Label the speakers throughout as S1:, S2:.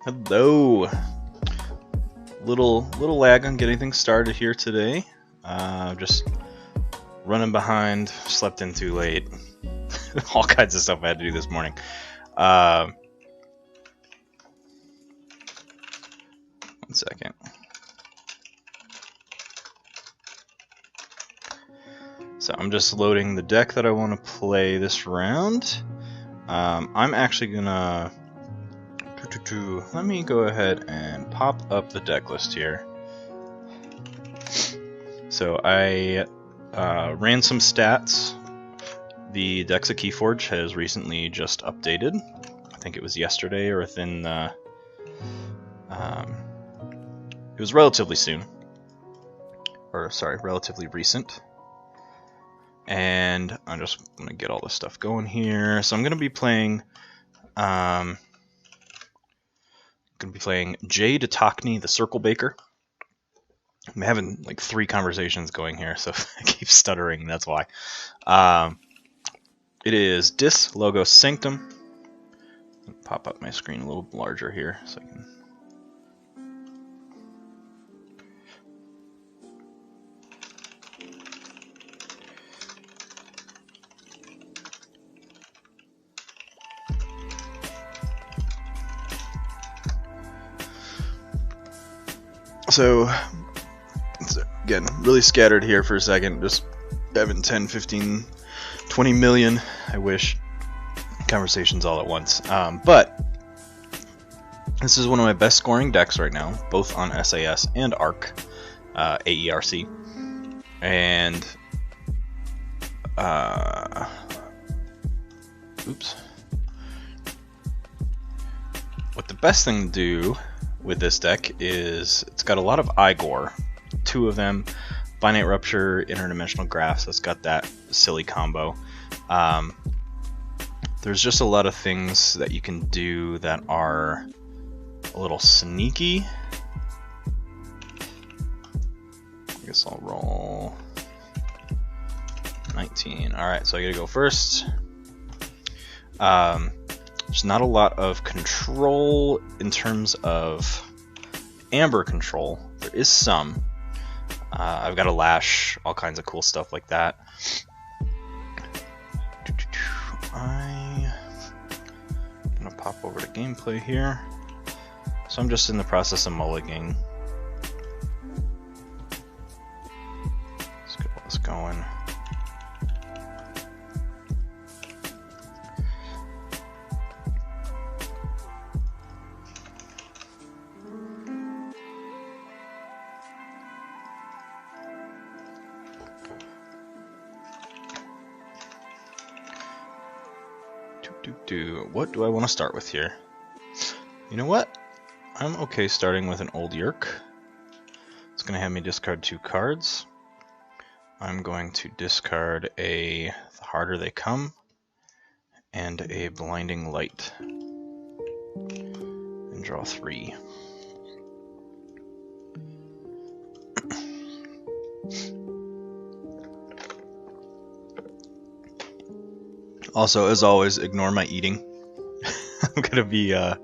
S1: Hello. Little lag on getting things started here today. Just running behind, slept in too late. All kinds of stuff I had to do this morning. One second. So I'm just loading the deck that I want to play this round. I'm actually gonna let me go ahead and pop up the deck list here. So I ran some stats. The Dexa Keyforge has recently just updated. I think it was yesterday or within it was relatively soon. Or sorry, relatively recent. And I'm just gonna get all this stuff going here. So I'm gonna be playing Jay Detachny, the Circle Baker. I'm having like 3 conversations going here, so if I keep stuttering, that's why. It is Dis Logo Sanctum. Pop up my screen a little larger here so I can. So, again, really scattered here for a second, just having 10, 15, 20 million, I wish, conversations all at once. But this is one of my best scoring decks right now, both on SAS and ARC, AERC. And, oops. What the best thing to do with this deck is it's got a lot of Igor, 2 of them, Finite Rupture, Interdimensional Graphs. That's got that silly combo. There's just a lot of things that you can do that are a little sneaky. I guess I'll roll 19. Alright, so I gotta go first. There's not a lot of control in terms of amber control. There is some. I've got a lash, all kinds of cool stuff like that. I'm gonna pop over to gameplay here. So I'm just in the process of mulliganing. Let's get all this going. What do I want to start with here? You know what? I'm okay starting with an old Yerk. It's going to have me discard 2 cards. I'm going to discard a The Harder They Come and a Blinding Light. And draw 3. Also, as always, ignore my eating. I'm gonna be let's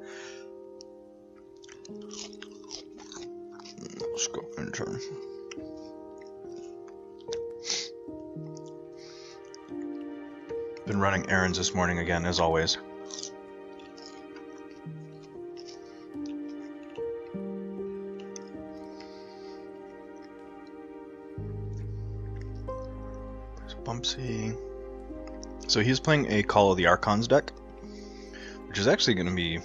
S1: go in turn. Been running errands this morning again, as always. There's Bumpsy. So he's playing a Call of the Archons deck, which is actually going to be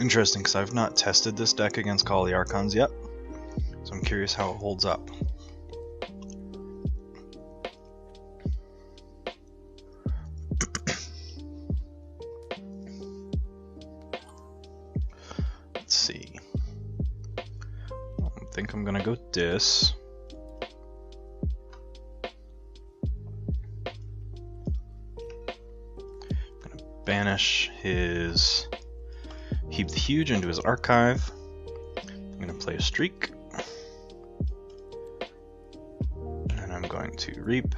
S1: interesting because I've not tested this deck against Call of the Archons yet. So I'm curious how it holds up. Let's see. I think I'm going to go Dis. Banish his Heap the Huge into his archive. I'm going to play a Streak. And I'm going to Reap.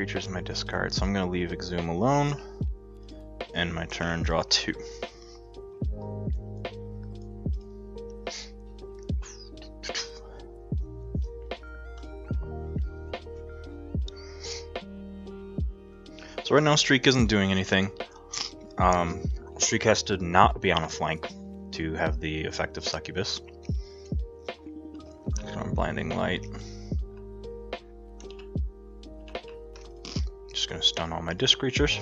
S1: creatures in my discard, so I'm going to leave Exhume alone. End my turn, draw 2. So right now Streak isn't doing anything. Streak has to not be on a flank to have the effect of Succubus. So I'm Blinding Light. Just gonna stun all my disc creatures.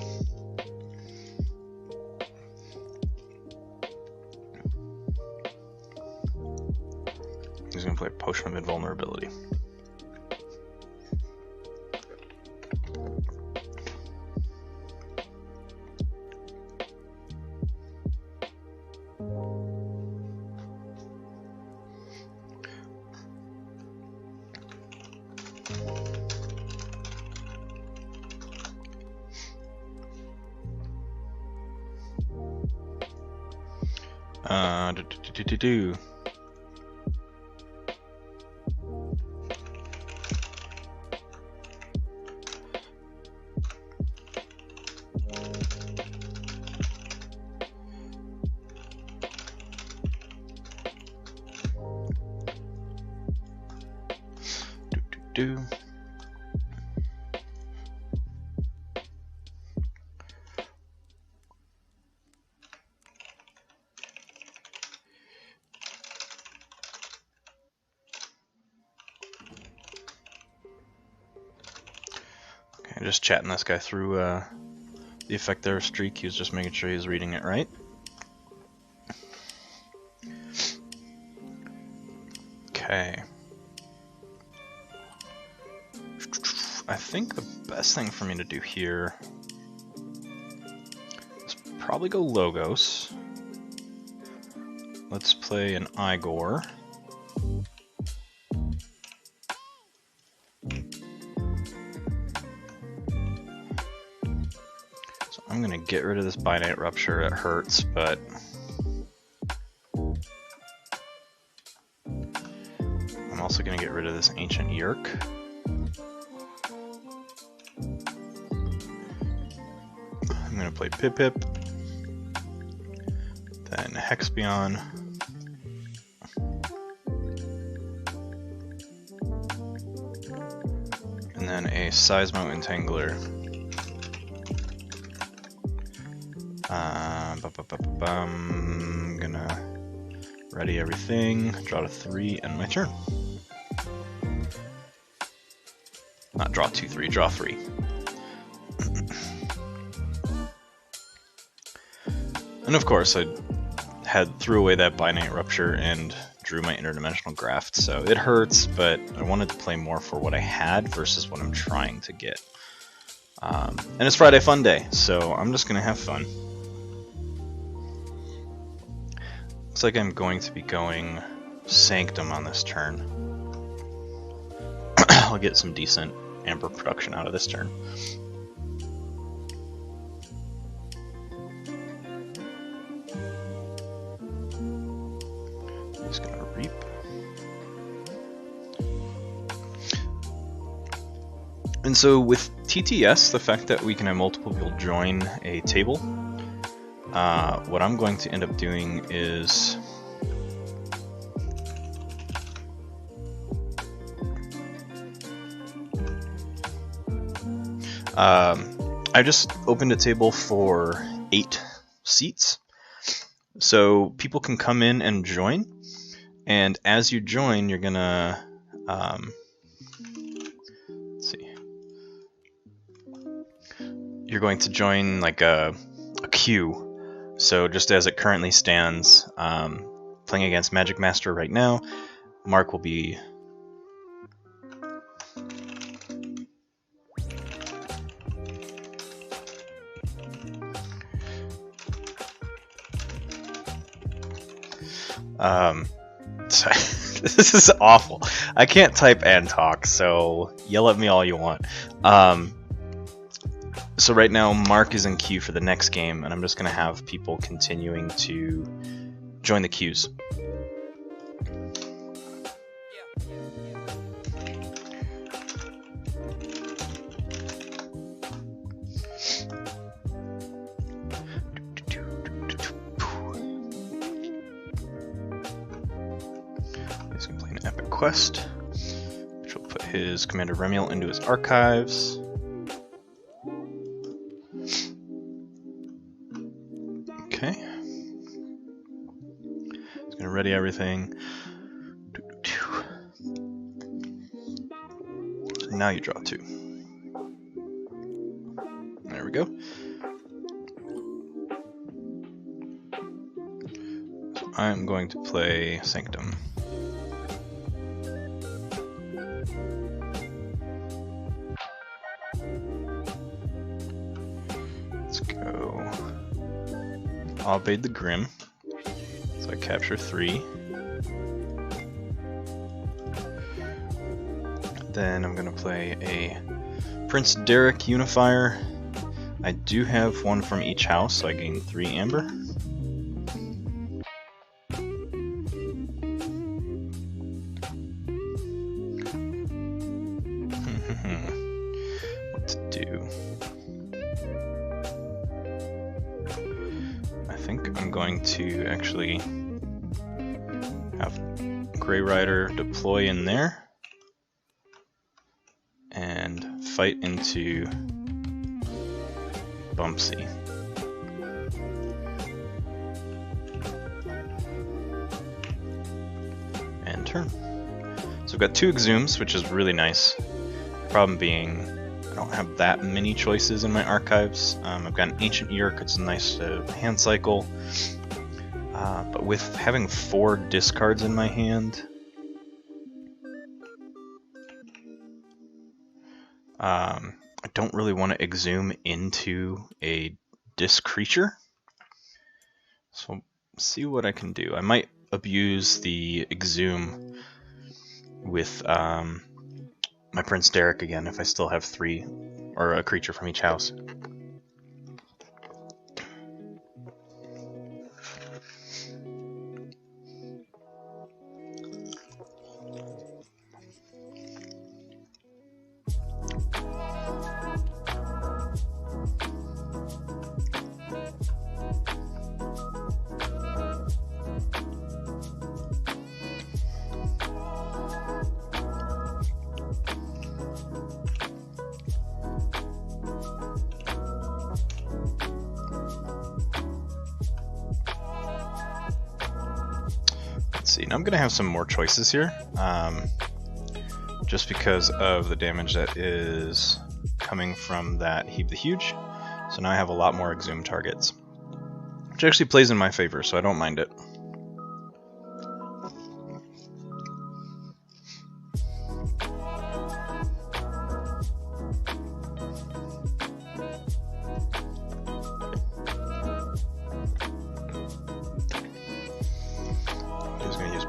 S1: He's gonna play Potion of Invulnerability. Do. Okay, just chatting this guy through the effect there of Streak. He was just making sure he was reading it right. Okay. I think the best thing for me to do here is probably go Logos. Let's play an Igor. So I'm gonna get rid of this Binite Rupture. It hurts, but I'm also gonna get rid of this Ancient Yerk. I'm gonna play Pip, then Hexbion, and then a Seismo Entangler. I'm gonna ready everything, draw to 3, end my turn. Not draw 2, 3, draw 3. And of course, I threw away that Binite Rupture and drew my Interdimensional Graft, so it hurts, but I wanted to play more for what I had versus what I'm trying to get. And it's Friday Fun Day, so I'm just gonna have fun. Looks like I'm going to be going Sanctum on this turn. I'll get some decent Amber production out of this turn. He's gonna Reap. And so with TTS, the fact that we can have multiple people join a table, what I'm going to end up doing is I just opened a table for 8 seats, so people can come in and join, and as you join you're gonna let's see, you're going to join like a queue. So just as it currently stands, playing against Magic Master right now, Mark will be this is awful. I can't type and talk, so yell at me all you want. So right now Mark is in queue for the next game, and I'm just going to have people continuing to join the queues. quest, which will put his Commander Remiel into his archives. Okay. He's gonna ready everything. Now you draw 2. There we go. So I'm going to play Sanctum. Let's go. Obeyed the Grim. So I capture 3. Then I'm gonna play a Prince Derek Unifier. I do have one from each house, so I gain 3 amber. What to do? I think I'm going to actually have Grey Rider deploy in there and fight into Bumpsy. And turn. So I've got 2 Exhumes, which is really nice. Problem being, I don't have that many choices in my archives. I've got an Ancient Yerk, it's nice to hand cycle. But with having 4 discards in my hand, I don't really want to exhume into a disc creature. So see what I can do. I might abuse the exhume with my Prince Derek again if I still have 3 or a creature from each house. See, now I'm going to have some more choices here, just because of the damage that is coming from that Heap the Huge. So now I have a lot more exhume targets, which actually plays in my favor, so I don't mind it.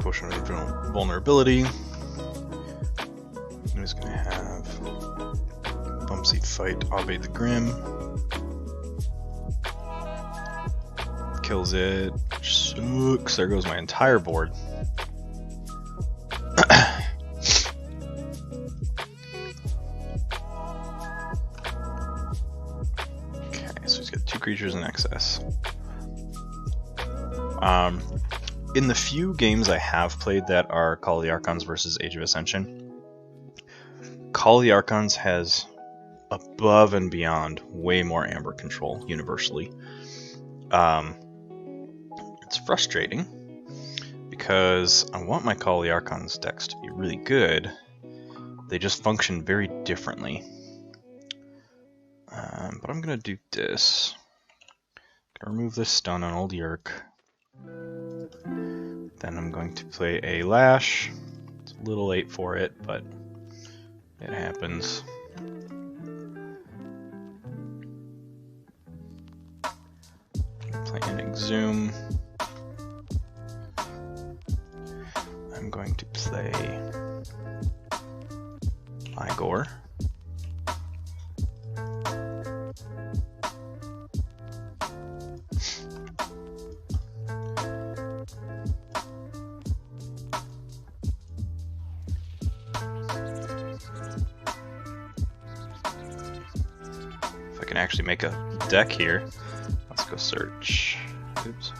S1: Potion of Vulnerability. I'm just gonna have Bumpsy fight Obey the Grim. Kills it. Sucks. There goes my entire board. Okay, so he's got 2 creatures in excess. In the few games I have played that are Call of the Archons versus Age of Ascension, Call of the Archons has above and beyond way more amber control universally. It's frustrating because I want my Call of the Archons decks to be really good. They just function very differently. But I'm gonna do this. Gonna remove this stun on Old Yerk. Then I'm going to play a Lash. It's a little late for it, but it happens. Play an Exhume. I'm going to play Igor. Can actually make a deck here. Let's go search. Oops.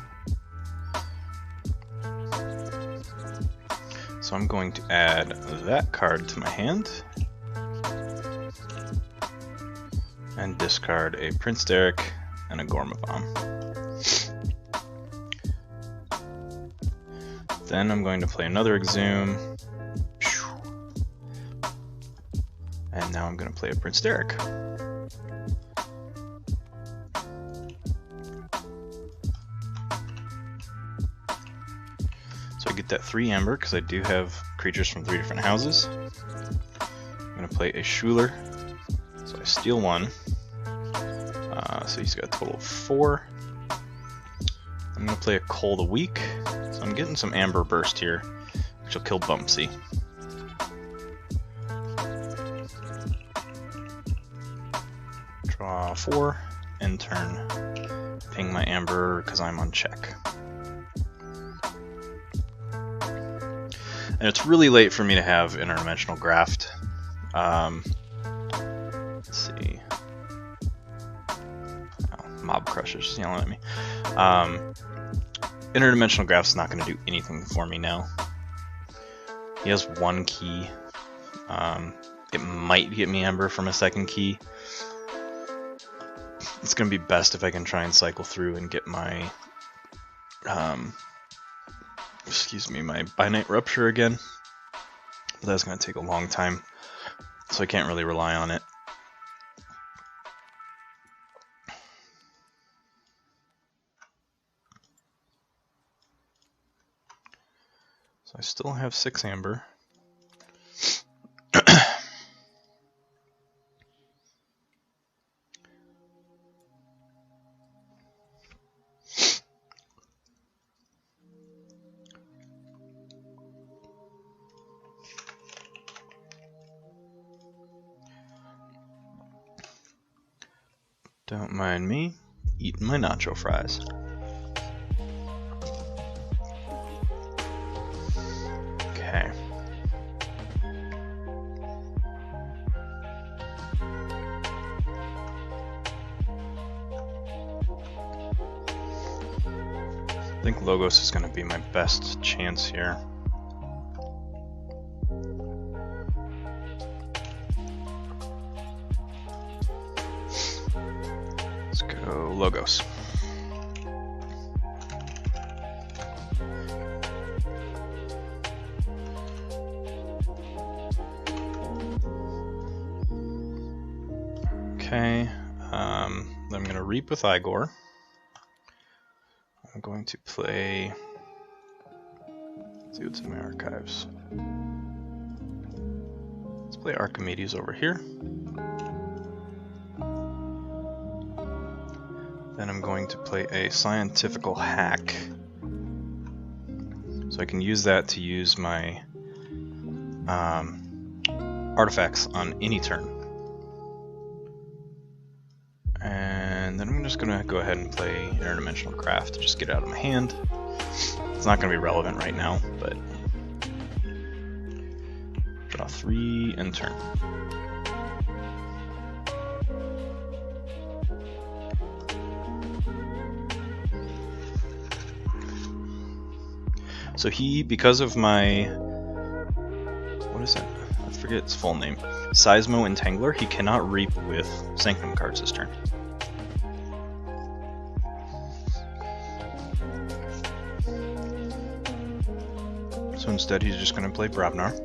S1: So So I'm going to add that card to my hand and discard a Prince Derek and a Gorma Bomb. Then I'm going to play another Exhume, and now I'm going to play a Prince Derek. So I get that 3 amber because I do have creatures from 3 different houses. I'm going to play a Schuler, so I steal 1. So he's got a total of 4. I'm going to play a Cold a Week, so I'm getting some amber burst here, which will kill Bumpsy. Draw 4, end turn, ping my amber because I'm on check. And it's really late for me to have interdimensional graft. Let's see. Oh, Mob Crusher's just yelling at me. Interdimensional graft's not going to do anything for me now. He has 1 key. It might get me amber from a 2nd key. It's going to be best if I can try and cycle through and get my my Binite Rupture again. But that's going to take a long time, so I can't really rely on it. So I still have 6 amber. Don't mind me eating my nacho fries. Okay. I think Logos is going to be my best chance here. Let's go Logos. Okay, I'm going to Reap with Igor. I'm going to play, let's see what's in my archives. Let's play Archimedes over here. Then I'm going to play a Scientifical Hack. So I can use that to use my artifacts on any turn. And then I'm just going to go ahead and play Interdimensional Craft to just get it out of my hand. It's not going to be relevant right now, but draw 3 and turn. So he, because of my, what is that? I forget its full name. Seismo Entangler, he cannot Reap with Sanctum cards this turn. So instead he's just going to play Brabnar.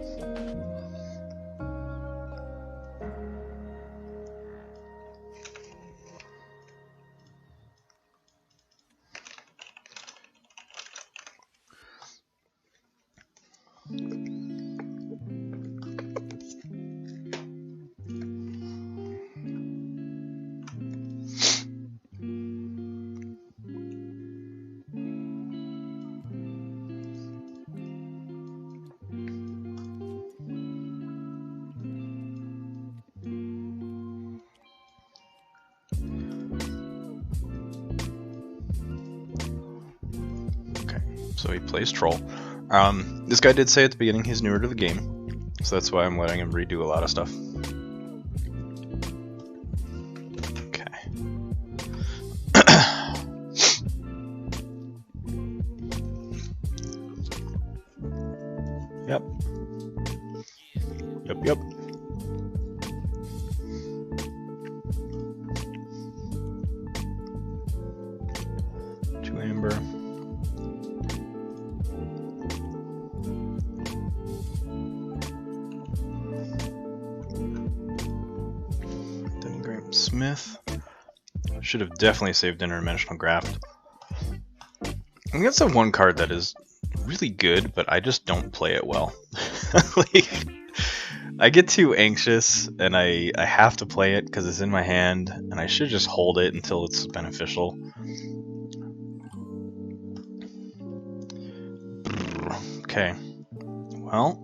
S1: So he plays Troll. This guy did say at the beginning he's newer to the game, so that's why I'm letting him redo a lot of stuff. Okay. Yep. Yep. Two amber. Denny Smith. Should have definitely saved Interdimensional Graft. I think that's the one card that is really good, but I just don't play it well. Like, I get too anxious, and I have to play it because it's in my hand, and I should just hold it until it's beneficial. Okay. Well.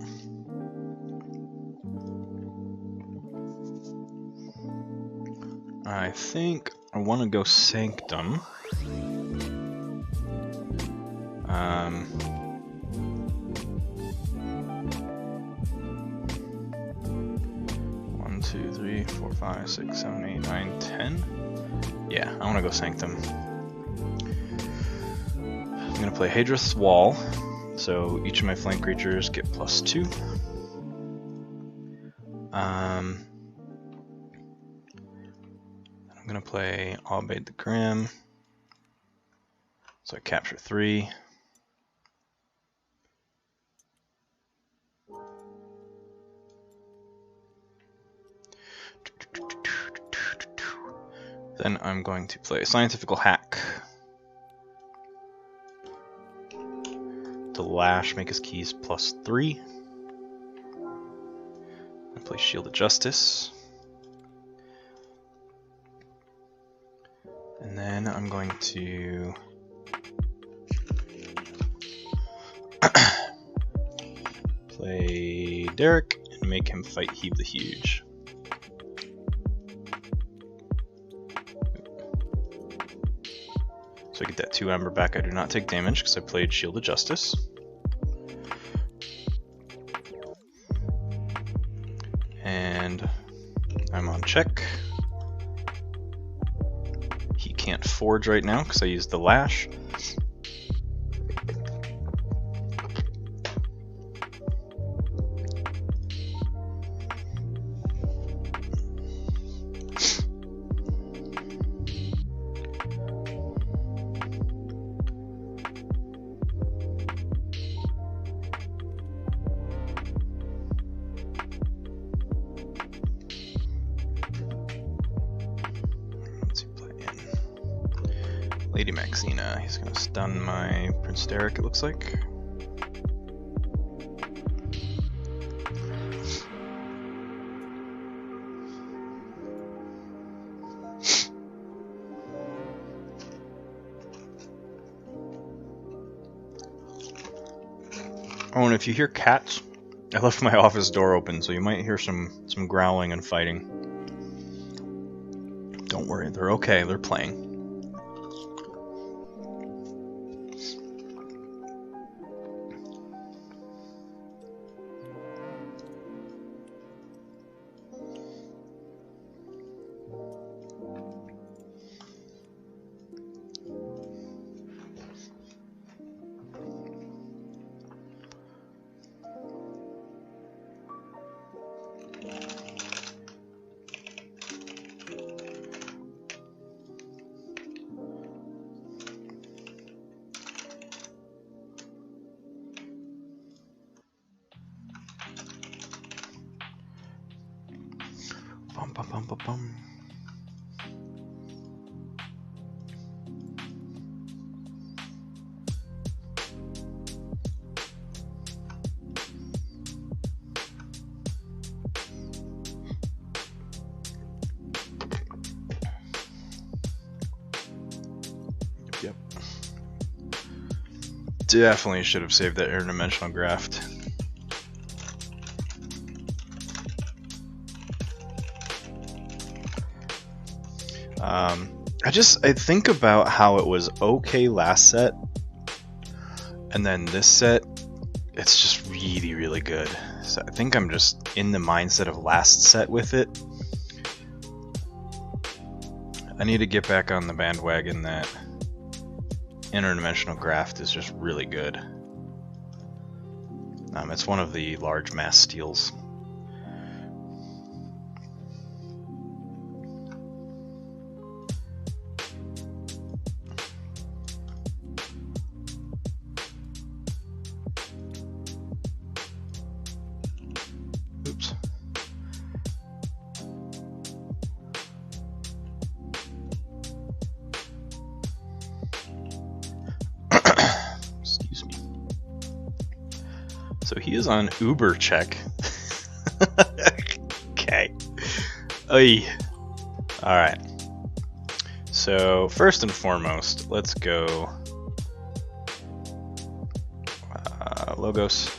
S1: I think I want to go Sanctum. 1, 2, 3, 4, 5, 6, 7, 8, 9, 10. Yeah, I want to go Sanctum. I'm going to play Hadrith's Wall, so each of my flank creatures get +2. I'm going to play Obeyed the Grim, so I capture 3. Then I'm going to play Scientifical Hack. To Lash, make his keys +3. I play Shield of Justice. And then I'm going to play Derek and make him fight Heave the Huge. So I get that 2 amber back. I do not take damage because I played Shield of Justice. And I'm on check. He can't forge right now because I used the Lash. Lady Maxina, he's gonna stun my Prince Derek, it looks like. Oh, and if you hear cats, I left my office door open, so you might hear some growling and fighting. Don't worry, they're okay, they're playing. Bum, bum, bum, bum. Yep. Definitely should have saved that interdimensional graft. I think about how it was okay last set, and then this set, it's just really, really good. So I think I'm just in the mindset of last set with it. I need to get back on the bandwagon that interdimensional graft is just really good. It's one of the large mass steals. Oops. Excuse me. So he is on Uber check. Okay. Oy. Alright. So, first and foremost, let's go Logos.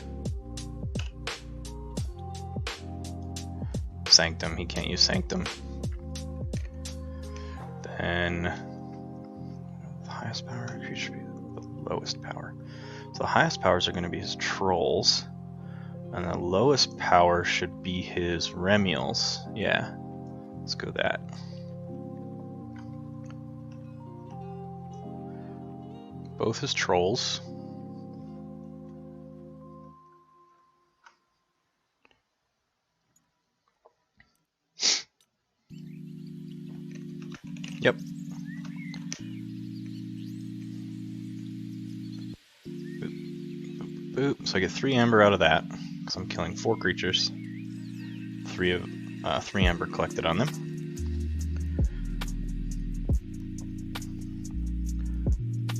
S1: Sanctum. He can't use Sanctum. Then the highest power creature should be the lowest power. So the highest powers are going to be his trolls, and the lowest power should be his Remiels. Yeah, let's go that. Both his trolls. Yep. Boop. Boop. So I get 3 amber out of that, because I'm killing 4 creatures. 3 amber collected on them.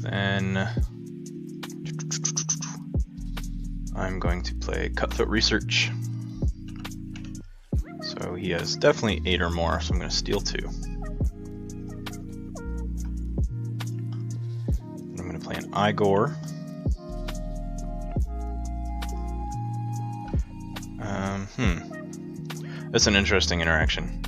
S1: Then I'm going to play Cutthroat Research. So he has definitely 8 or more, so I'm going to steal 2. I'm going to play an Igor. That's an interesting interaction.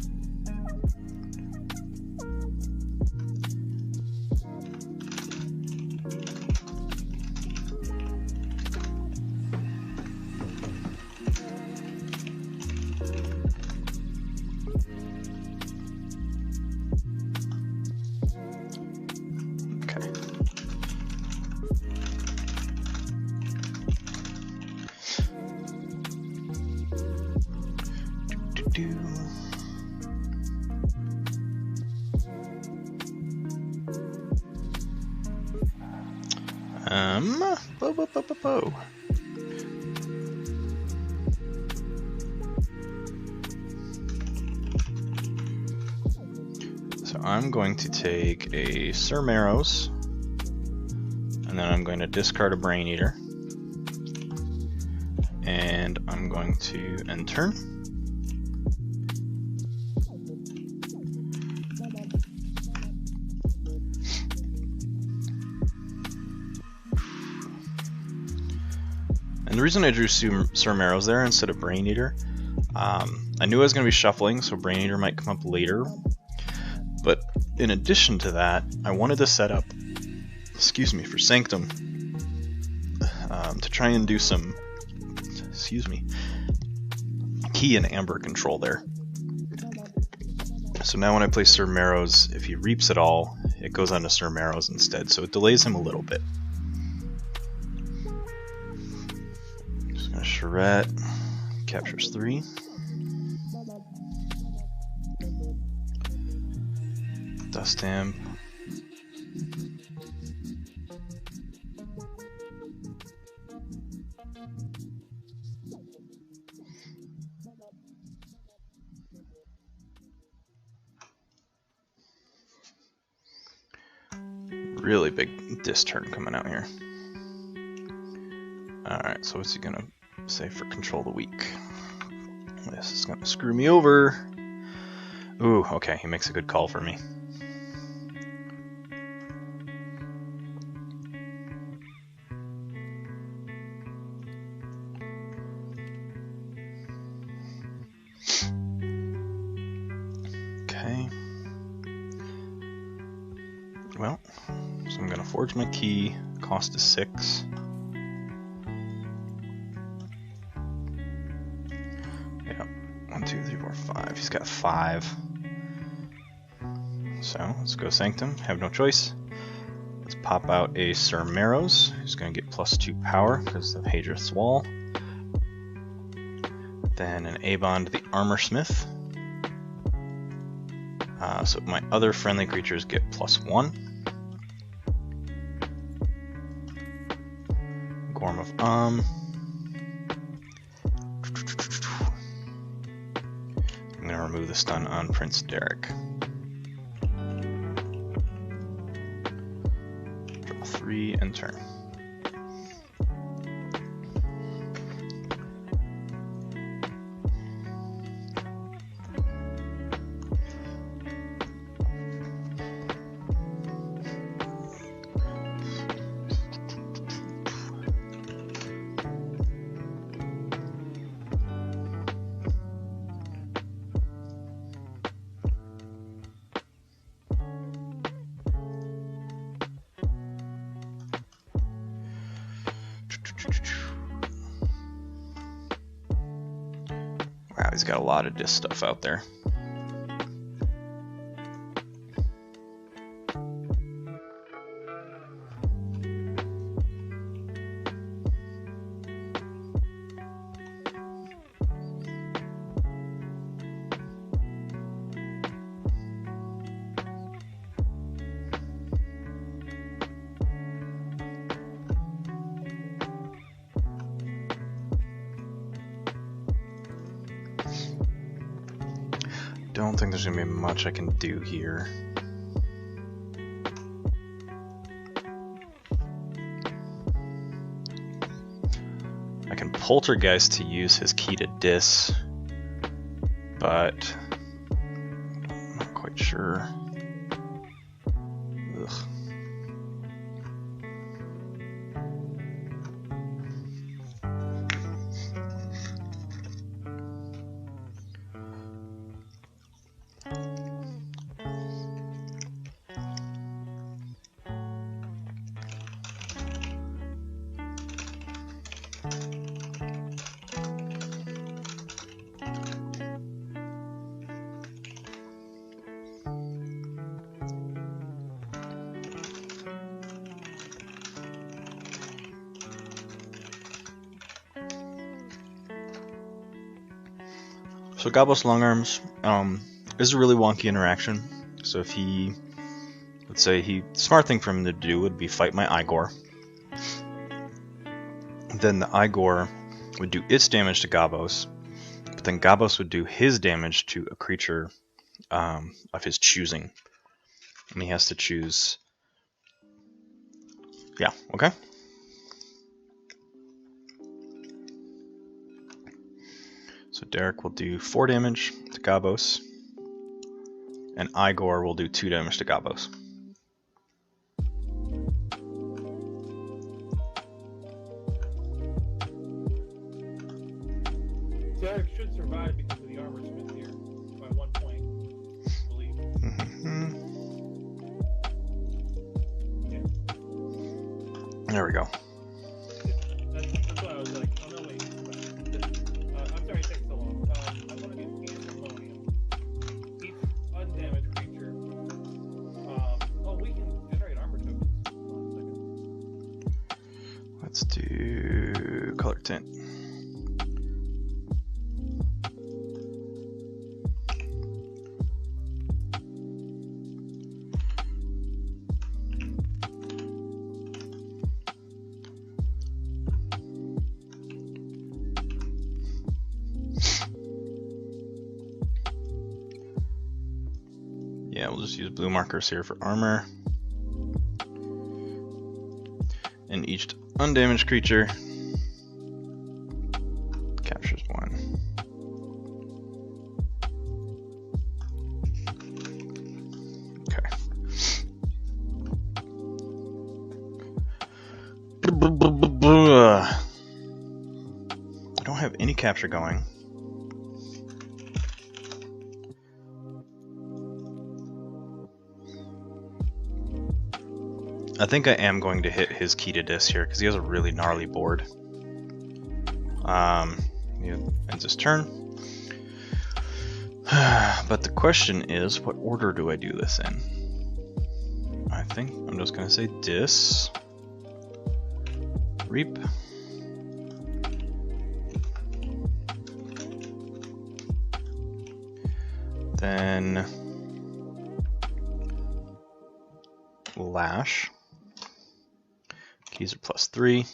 S1: So I'm going to take a Sir Marrows, and then I'm going to discard a Brain Eater, and I'm going to end turn. And the reason I drew Sir Marrows there instead of Brain Eater, I knew I was going to be shuffling, so Brain Eater might come up later. But in addition to that, I wanted to set up, excuse me, for Sanctum, to try and do some, key and amber control there. So now when I play Sir Marrows, if he reaps it all, it goes on to Sir Marrows instead, so it delays him a little bit. Just gonna charrette, captures 3. Dust Imp. Really big disc turn coming out here. Alright, so what's he gonna say for control the weak? This is gonna screw me over. Ooh, okay, he makes a good call for me. Okay. Well, so I'm gonna forge my key, cost is 6. Yeah, 1, 2, 3, 4, 5. He's got 5. So let's go Sanctum, have no choice. Let's pop out a Sir Marrows, who's gonna get +2 power because of Hadrith's Wall. Then an A-bond to the Armor Smith. So my other friendly creatures get +1. Gorm of I'm gonna remove the stun on Prince Derek. Draw 3 and turn. Wow, he's got a lot of disc stuff out there. Don't think there's gonna be much I can do here. I can Poltergeist to use his key to Dis, but I'm not quite sure. Ugh. So Gabos Longarms is a really wonky interaction. So if he, let's say smart thing for him to do would be fight my Igor. Then the Igor would do its damage to Gabos, but then Gabos would do his damage to a creature of his choosing. And he has to choose. Yeah, okay. So Derek will do 4 damage to Gabos, and Igor will do 2 damage to Gabos.
S2: Derek should survive because of the Armor Smith here, by 1 point, I believe. Yeah.
S1: There we go.
S2: That's why I was like, oh no, wait. I'm sorry it takes so long. I want to do Pandemonium. Each undamaged creature. Oh, we can generate armor tokens. Hold on a second.
S1: Let's do color tint. Yeah, we'll just use blue markers here for armor. And each undamaged creature captures 1. Okay. I don't have any capture going. I think I am going to hit his key to Dis here because he has a really gnarly board. He ends his turn. But the question is, what order do I do this in? I think I'm just going to say Dis, Reap, Then Lash. Keys are +3.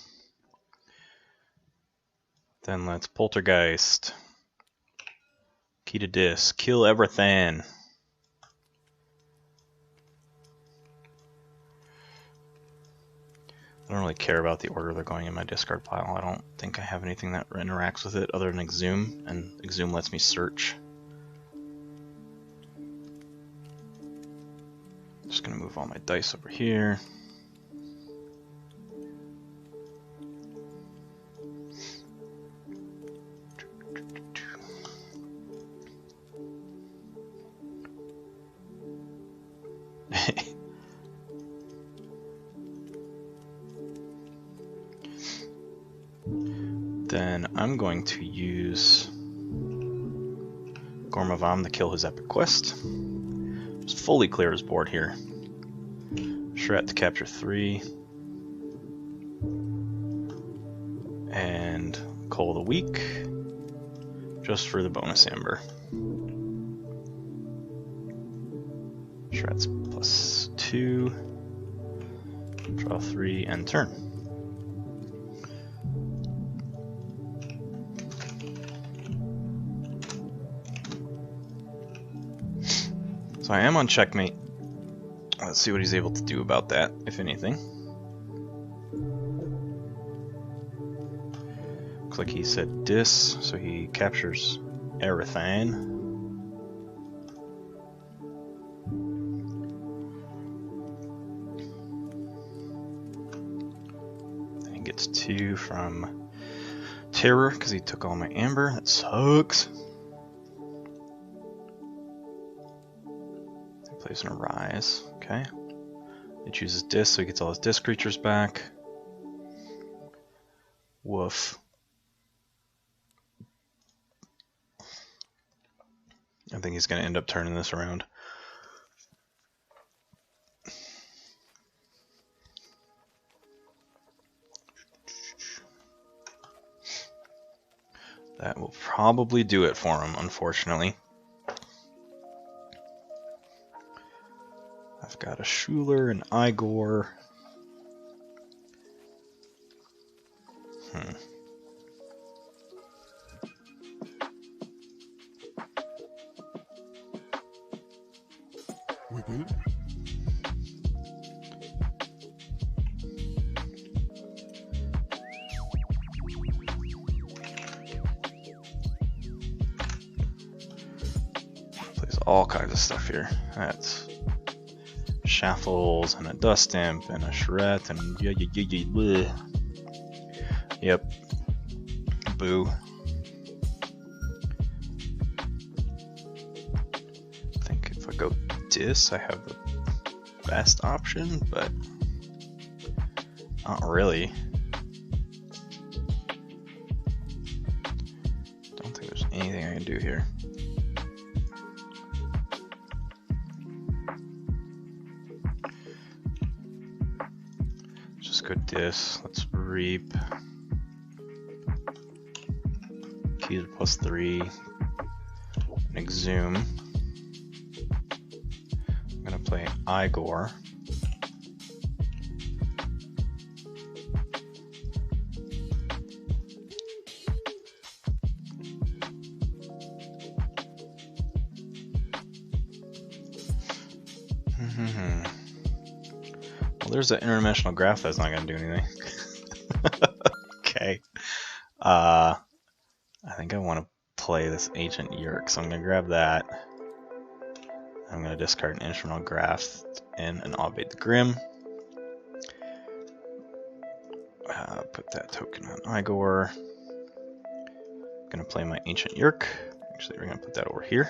S1: Then let's Poltergeist. Key to Dis. Kill everything. I don't really care about the order they're going in my discard pile. I don't think I have anything that interacts with it other than Exhume, and Exhume lets me search. Just gonna move all my dice over here. Then I'm going to use Gormavam to kill his epic quest. Just fully clear his board here. Shret to capture 3. And Coal of the Week, just for the bonus amber. Shret's +2. Draw 3 and turn. So I am on checkmate. Let's see what he's able to do about that, if anything. Looks like he said Dis, so he captures everything. Then he gets 2 from Terror, because he took all my amber. That sucks. Plays an Arise. Okay. He chooses Dis, so he gets all his Dis creatures back. Woof. I think he's going to end up turning this around. That will probably do it for him, unfortunately. I've got a Schuler, an Igor. Plays all kinds of stuff here. That's Shaffles and a Dust Imp and a Shret and bleh. Yep. Boo. I think if I go Dis, I have the best option, but not really. Don't think there's anything I can do here. Good Dis. Let's Reap. Keys +3. And Exhume. I'm gonna play Igor. There's an interdimensional graph that's not going to do anything. Okay. I think I want to play this Ancient Yerk, so I'm going to grab that. I'm going to discard an instrumental graph and an Obey the Grim. Put that token on Igor. I'm going to play my Ancient Yerk. Actually, we're going to put that over here.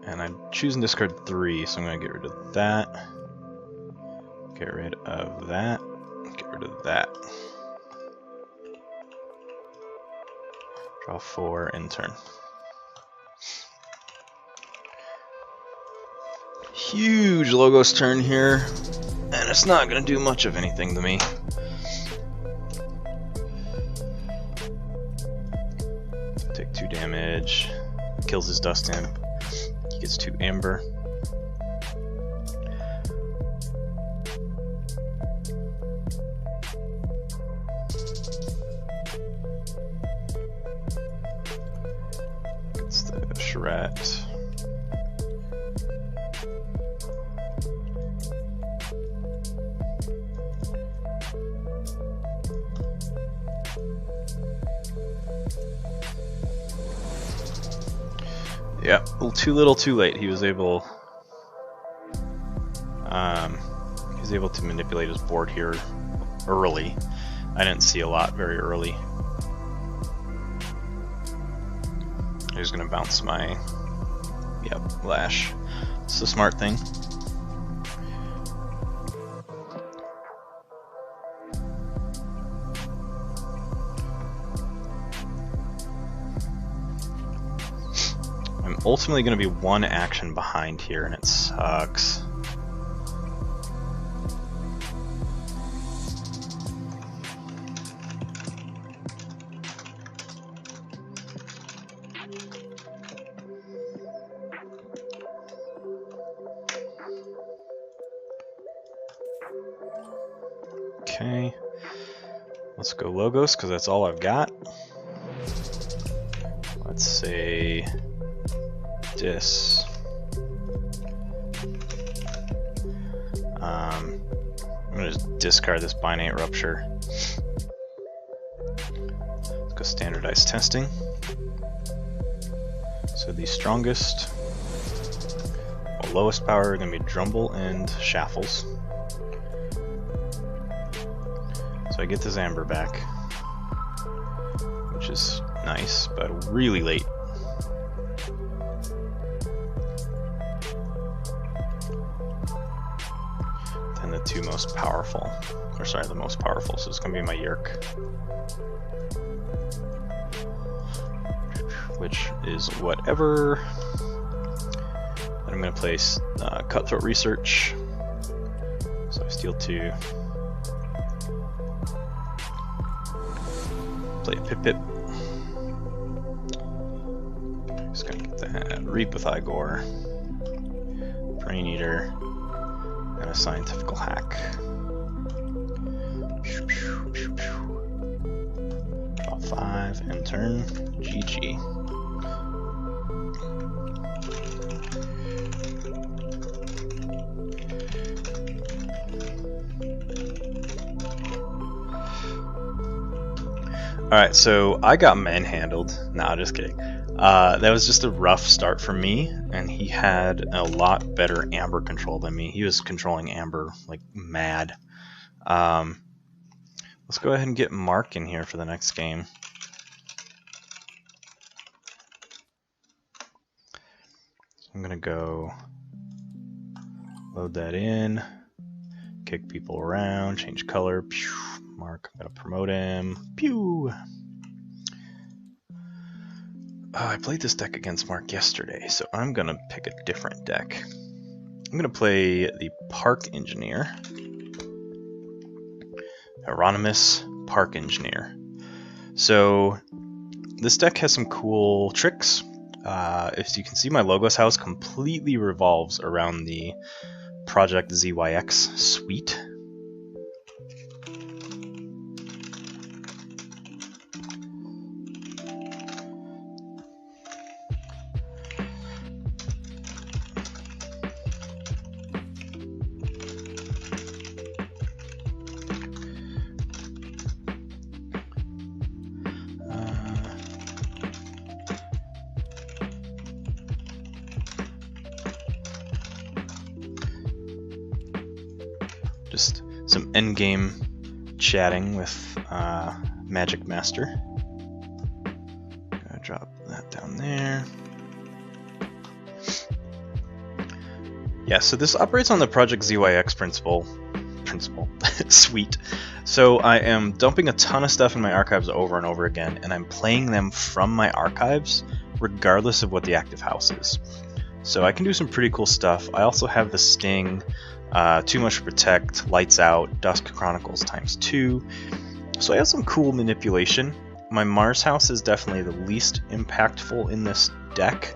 S1: And I'm choosing discard 3, so I'm going to get rid of that. Get rid of that. Get rid of that. Draw 4 and turn. Huge Logos turn here, and it's not going to do much of anything to me. Take 2 damage. kills his dust in. He gets 2 amber. Gets the charrette. Yeah, too little, too late. He was able to manipulate his board here early. I didn't see a lot very early. I'm just gonna bounce my lash. It's a smart thing. I'm ultimately going to be 1 action behind here, and it sucks. Okay, let's go Logos, because that's all I've got. Let's say dis. I'm gonna just discard this binate rupture. Let's go standardized testing. So the strongest, lowest power are gonna be Drumble and Shaffles. So I get this amber back, which is nice, but really late. Then the 2 most powerful, or sorry, the most powerful, so it's gonna be my Yerk, which is whatever. Then I'm gonna place Cutthroat Research, so I steal 2. Play a Pip Pip. Just gonna get that Reap with Igor, Brain Eater, and a Scientifical Hack. Draw 5 and turn. GG. Alright, so I got manhandled. Nah, just kidding. That was just a rough start for me, and he had a lot better Amber control than me. He was controlling Amber like mad. Let's go ahead and get Mark in here for the next game. So I'm gonna go load that in, kick people around, change color. Pew. Mark, I'm gonna promote him. Pew! I played this deck against Mark yesterday, so I'm gonna pick a different deck. I'm gonna play the Park Engineer. Hieronymus Park Engineer. So this deck has some cool tricks. If you can see, my Logos house completely revolves around the Project ZYX suite. Just some endgame chatting with Magic Master. Gonna drop that down there. Yeah, so this operates on the Project ZYX principle suite. So I am dumping a ton of stuff in my archives over and over again, and I'm playing them from my archives regardless of what the active house is. So I can do some pretty cool stuff. I also have the Sting, Too Much to Protect, Lights Out, Dusk Chronicles ×2. So I have some cool manipulation. My Mars house is definitely the least impactful in this deck,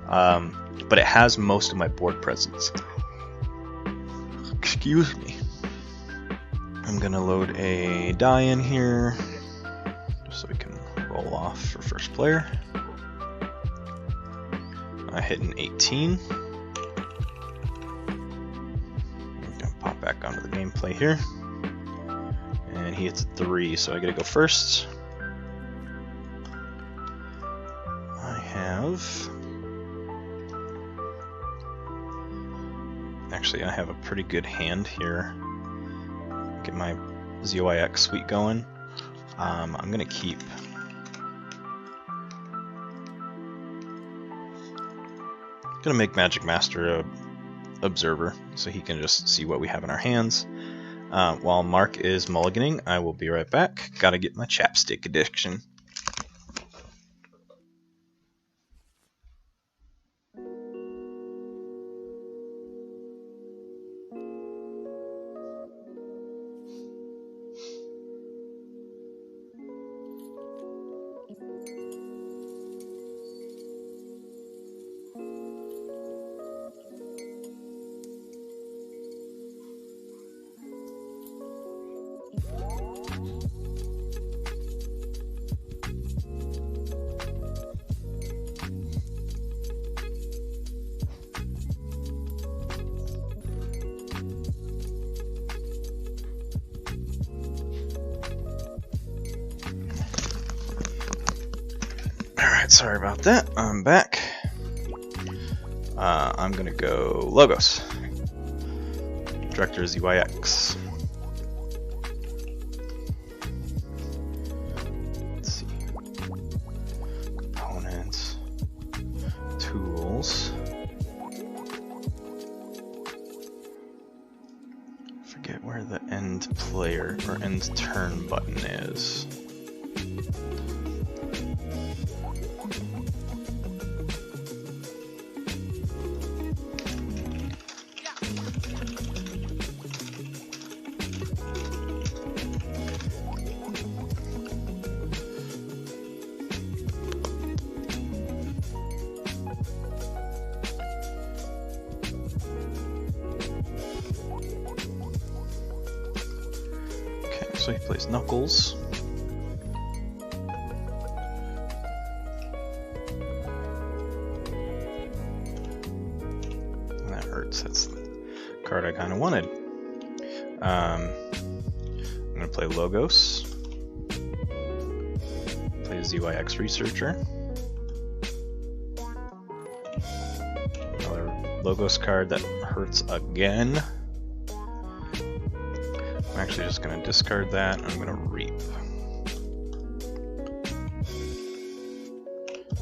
S1: but it has most of my board presence. Excuse me. I'm gonna load a die in here, just so we can roll off for first player. I hit an 18. I'm gonna pop back onto the gameplay here. And he hits a 3, so I gotta go first. I have... Actually, I have a pretty good hand here. Get my ZYX suite going. I'm gonna keep... Gonna make Magic Master a observer, so he can just see what we have in our hands. While Mark is mulliganing, I will be right back. Gotta get my chapstick addiction. Alright, sorry about that. I'm back. I'm gonna go Logos. Director ZYX. Let's see. Components. Tools. Forget where the end player or end turn button is. So he plays Knuckles. That hurts. That's the card I kind of wanted. I'm going to play Logos. Play ZYX Researcher. Another Logos card that hurts again. I'm actually just going to discard that, and I'm going to Reap.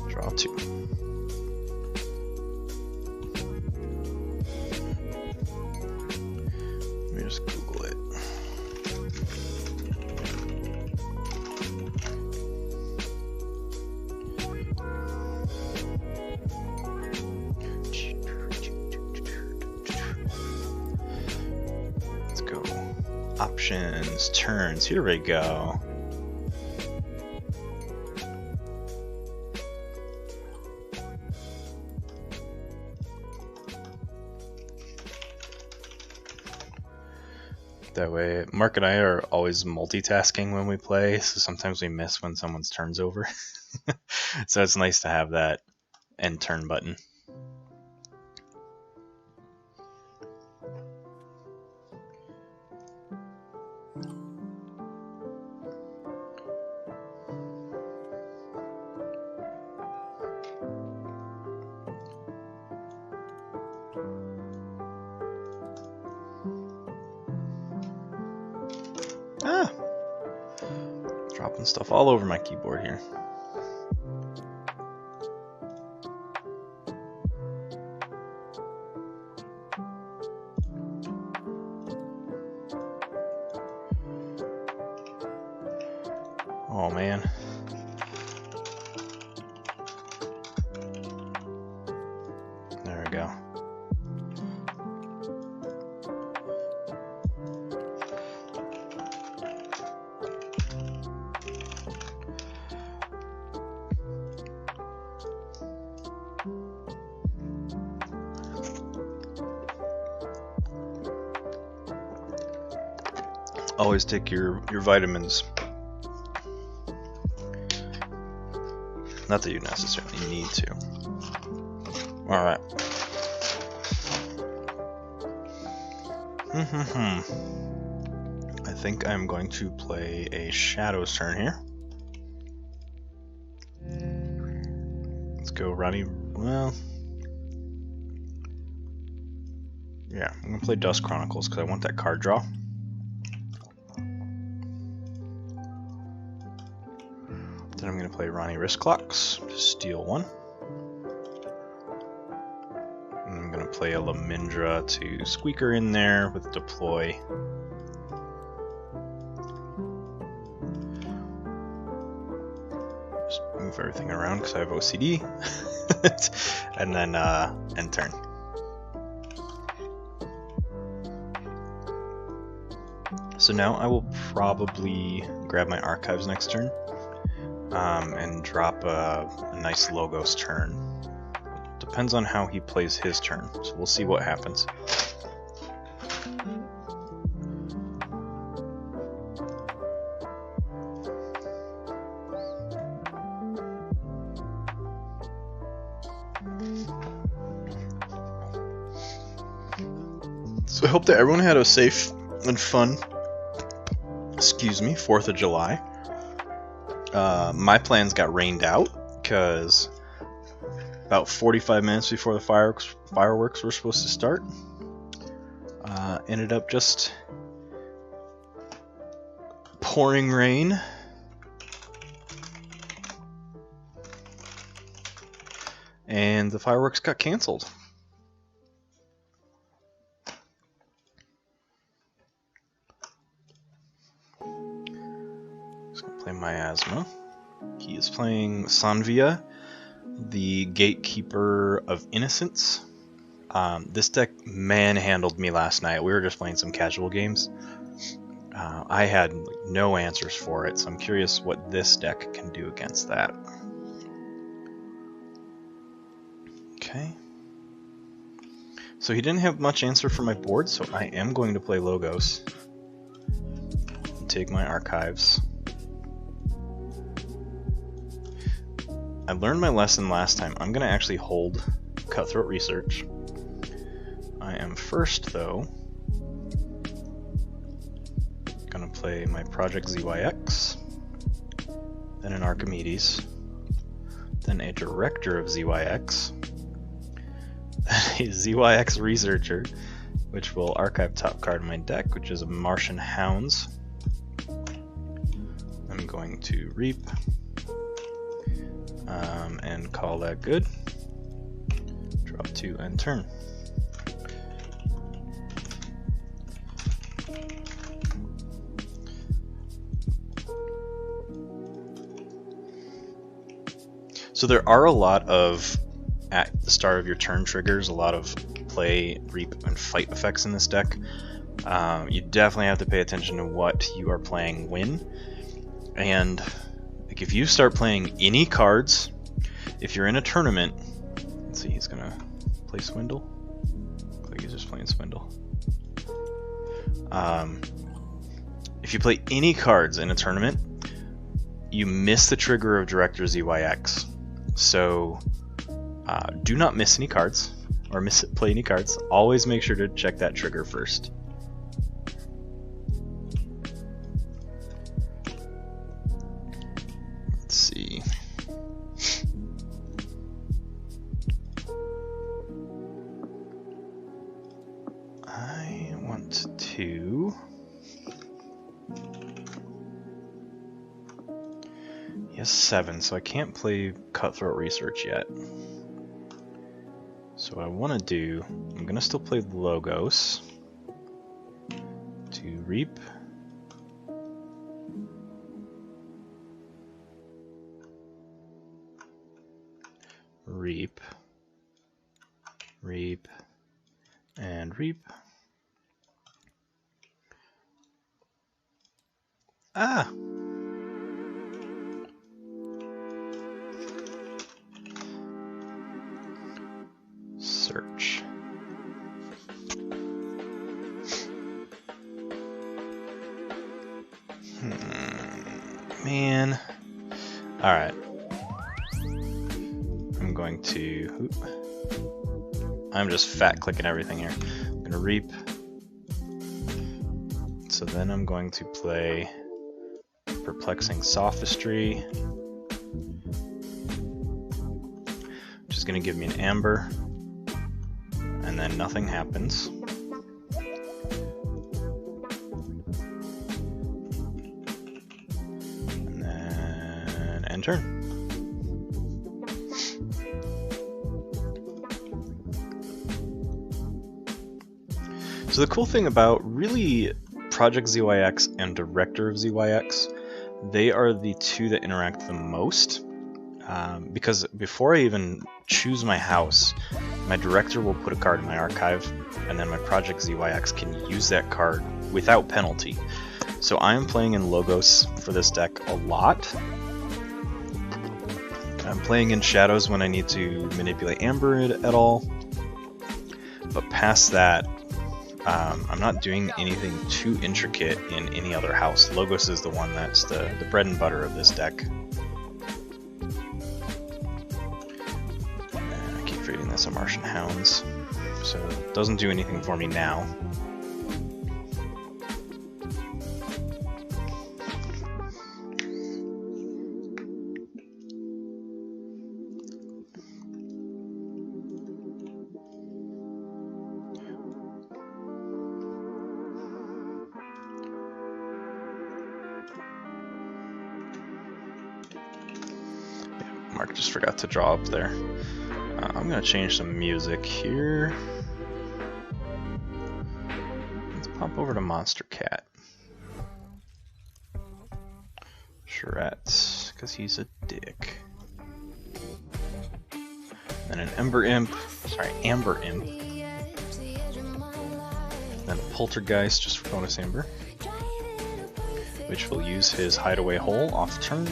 S1: Draw 2. Let me just Google it. Let's go. Options, turns, here we go. That way, Mark and I are always multitasking when we play, so sometimes we miss when someone's turn's over. So it's nice to have that end turn button. Ah! Dropping stuff all over my keyboard here. Oh man. There we go. Always take your vitamins. Not that you necessarily need to. Alright. I think I'm going to play a Shadow's turn here. Let's go Ronnie. Well, yeah, I'm going to play Dust Chronicles because I want that card draw. Then I'm going to play Ronnie Wrist Clocks to steal one. And I'm going to play a Lamindra to Squeaker in there with Deploy. Just move everything around because I have OCD. And then end turn. So now I will probably grab my Archives next turn. And drop a nice Logos turn. Depends on how he plays his turn, so we'll see what happens. So I hope that everyone had a safe and fun, 4th of July. My plans got rained out because about 45 minutes before the fireworks were supposed to start, ended up just pouring rain. And the fireworks got canceled. Just gonna play Miasma. He is playing Sanvia, the Gatekeeper of Innocence. This deck manhandled me last night. We were just playing some casual games. I had no answers for it, so I'm curious what this deck can do against that. Okay. So he didn't have much answer for my board, so I am going to play Logos. And take my Archives. I learned my lesson last time. I'm going to actually hold Cutthroat Research. I am first, though, going to play my Project ZYX, then an Archimedes, then a Director of ZYX, a ZYX Researcher, which will archive top card in my deck, which is a Martian Hounds. I'm going to Reap. And call that good. Drop 2 and turn. So there are a lot of, at the start of your turn triggers, a lot of play, reap, and fight effects in this deck. You definitely have to pay attention to what you are playing when. And like, if you start playing any cards, if you're in a tournament, let's see, he's gonna play Swindle. Looks like he's just playing Swindle. If you play any cards in a tournament, you miss the trigger of Director ZYX. So do not miss any cards, or play any cards. Always make sure to check that trigger first. Let's see. I want to... He has 7, so I can't play Cutthroat Research yet. So what I want to do, I'm going to still play Logos to Reap. Reap. Reap. And Reap. Ah! Search. Man. Alright. I'm going to... I'm just fat clicking everything here. I'm going to reap. So then I'm going to play Perplexing Sophistry, which is going to give me an amber, and then nothing happens. And then end turn. So the cool thing about really Project ZYX and Director of ZYX, they are the two that interact the most, because before I even choose my house, my Director will put a card in my archive, and then my Project ZYX can use that card without penalty. So I am playing in Logos for this deck a lot. I'm playing in Shadows when I need to manipulate Amber at all, but past that, I'm not doing anything too intricate in any other house. Logos is the one that's the bread and butter of this deck. I keep reading this on Martian Hounds, so it doesn't do anything for me now. Mark just forgot to draw up there. I'm gonna change some music here. Let's pop over to Monster Cat. Charette, because he's a dick. Then an Amber Imp. Then a Poltergeist just for bonus Amber, which will use his Hideaway Hole off turn.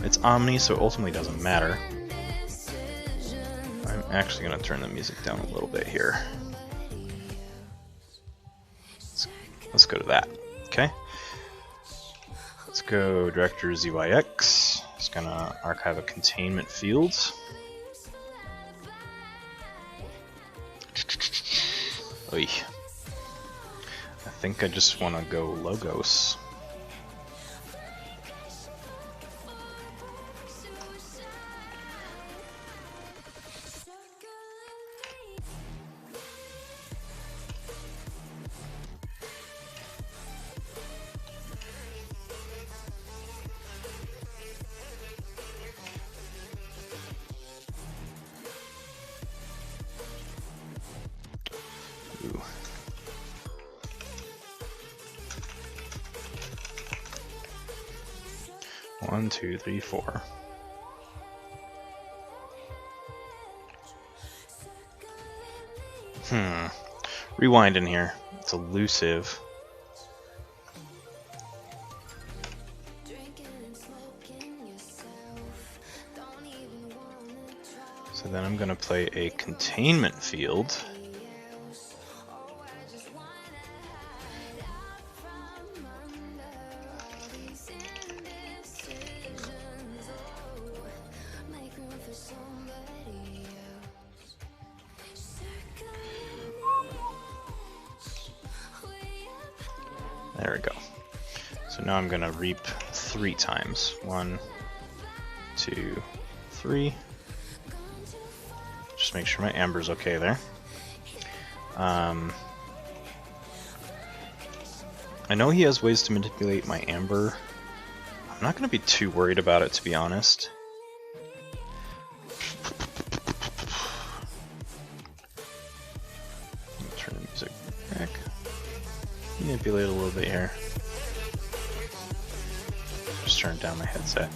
S1: It's Omni, so it ultimately doesn't matter. I'm actually going to turn the music down a little bit here. Let's go to that. Okay. Let's go Director ZYX. It's going to archive a containment field. Oy. I think I just want to go Logos. Ooh. One, two, three, four. Rewind in here. It's elusive. So then I'm gonna play a containment field. There we go. So now I'm gonna reap 3 times. 1, 2, 3. Just make sure my Amber's okay there. I know he has ways to manipulate my Amber. I'm not gonna be too worried about it, to be honest. Turn the music back. Manipulate a little bit here. Just turn down my headset.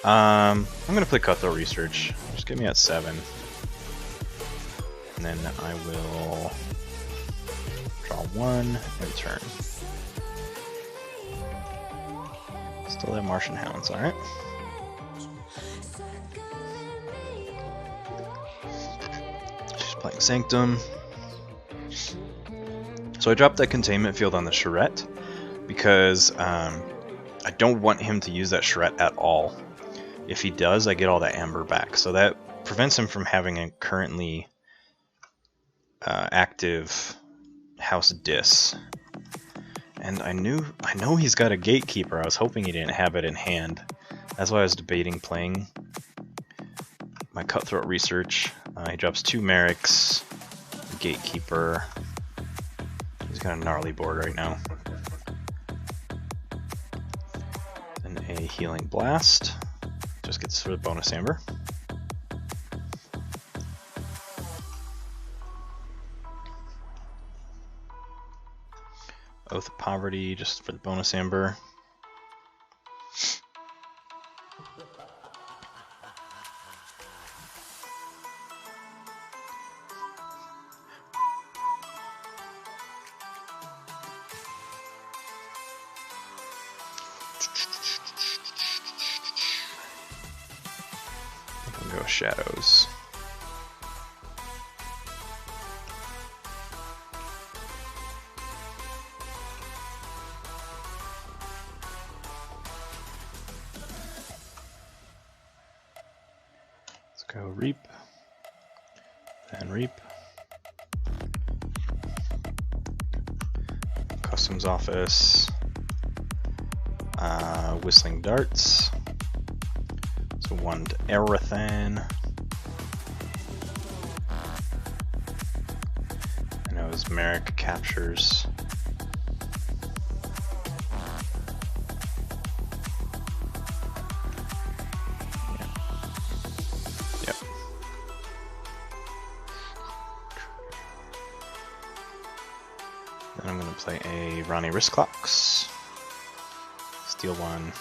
S1: I'm gonna play Cutthroat Research. Just get me at 7. And then I will draw 1 and turn. Still have Martian Hounds, alright. She's playing Sanctum. So I dropped that containment field on the Charette. because I don't want him to use that charrette at all. If he does, I get all that amber back, so that prevents him from having a currently active House Dis. And I know he's got a Gatekeeper. I was hoping he didn't have it in hand. That's why I was debating playing my Cutthroat Research. He drops 2 Merrics, Gatekeeper. He's got a gnarly board right now. And a Healing Blast. Just gets for the bonus amber. Oath of Poverty, just for the bonus amber. We'll go Shadows. Go Reap, then Reap. Customs Office, Whistling Darts, so 1 to Erethan. I know his Merrick captures. Then I'm going to play a Ronnie Wrist Clocks, steal 1.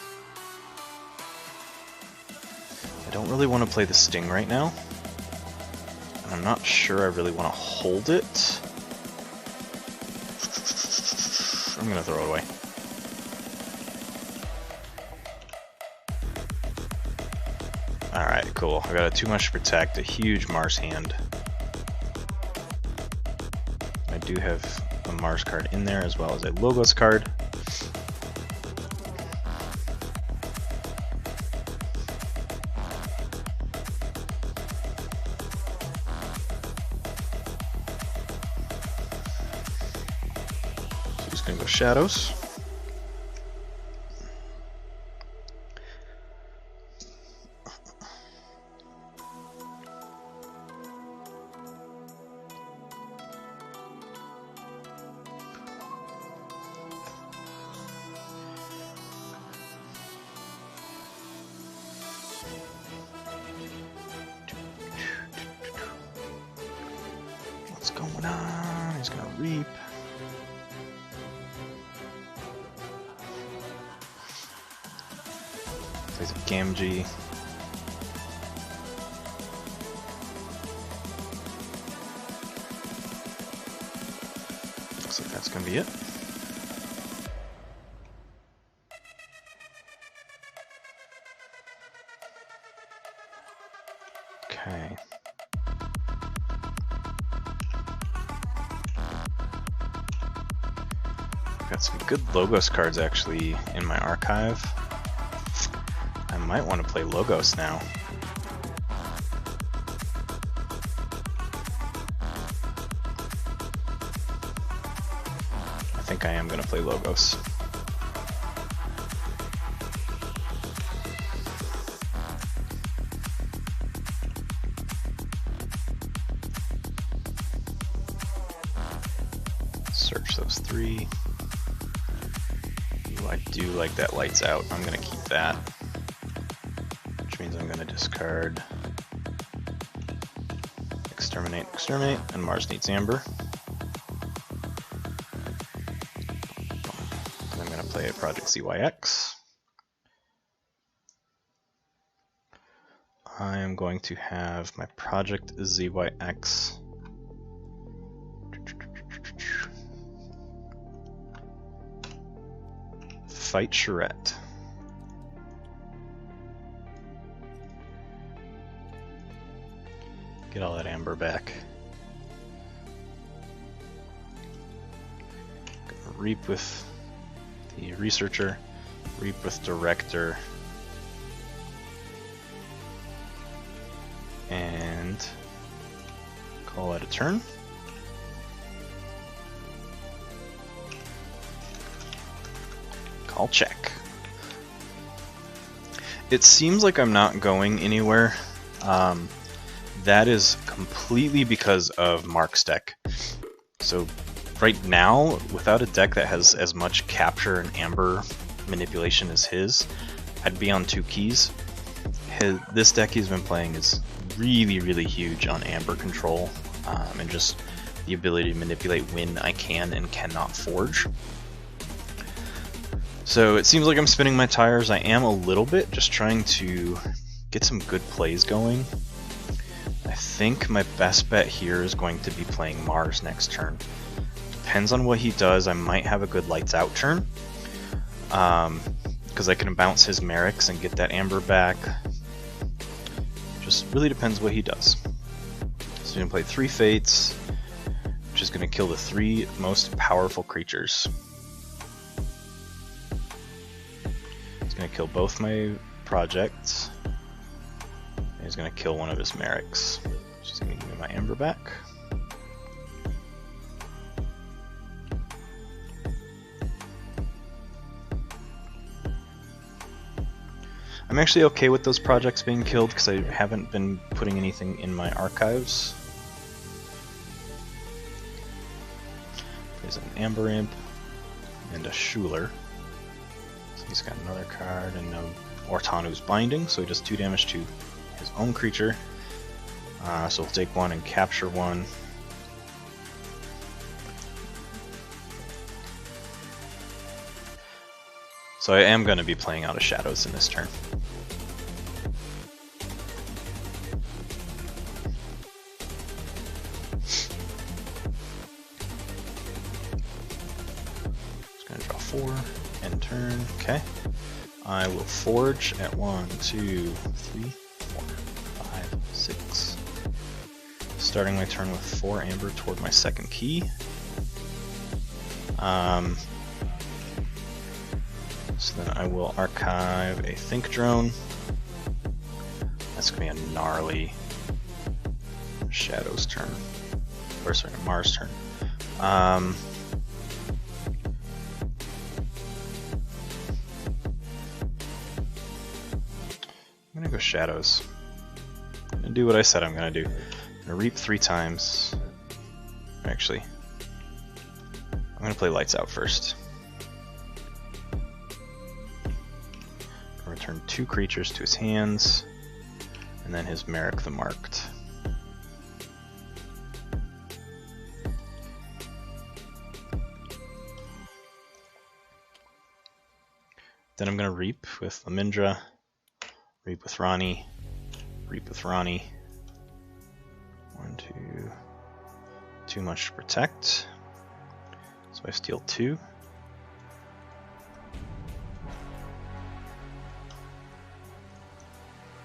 S1: I don't really want to play the Sting right now, and I'm not sure I really want to hold it. I'm going to throw it away. Alright, cool. I got a too much to protect, a huge Mars hand. I do have a Mars card in there as well as a Logos card. So just gonna go Shadows. What's going on? He's gonna Reap. Plays a Gamgee. Looks like that's gonna be it. Okay. Got some good Logos cards actually in my archive. I might want to play Logos now. I think I am going to play Logos. Search those 3. I do like that Lights Out. I'm going to keep that. Which means I'm going to discard Exterminate, Exterminate, and Mars needs Amber. And I'm going to play a Project ZYX. I am going to have my Project ZYX fight Charette. Get all that amber back. Gonna Reap with the Researcher, Reap with Director, and call that a turn. Call check. It seems like I'm not going anywhere. That is completely because of Mark's deck. So right now, without a deck that has as much capture and amber manipulation as his, I'd be on 2 keys. This deck he's been playing is really huge on amber control, and just the ability to manipulate when I can and cannot forge. So it seems like I'm spinning my tires. I am a little bit, just trying to get some good plays going. I think my best bet here is going to be playing Mars next turn. Depends on what he does. I might have a good lights out turn, because I can bounce his Merrics and get that amber back. Just really depends what he does. So he's going to play 3 Fates, which is going to kill the 3 most powerful creatures. He's going to kill both my projects. And he's going to kill one of his Merrics. She's going to give me my amber back. I'm actually okay with those projects being killed because I haven't been putting anything in my archives. There's an Amber Imp and a Schuler. So he's got another card and no Ortanu's Binding, so he does 2 damage to his own creature. So we'll take 1 and capture 1. So I am going to be playing out of Shadows in this turn. Just going to draw 4, end turn. Okay. I will forge at 1, 2, 3, 4, 5, 6. Starting my turn with 4 amber toward my 2nd key. So then I will archive a Think Drone. That's going to be a gnarly Shadows turn. Or sorry, Mars turn. I'm going to go Shadows. I'm going to do what I said I'm going to do. I'm going to reap 3 times. Actually, I'm going to play Lights Out first. Return 2 creatures to his hands, and then his Merrick the Marked. Then I'm going to reap with Lamindra, reap with Ronnie, reap with Ronnie. 1, 2, too much to protect, so I steal 2.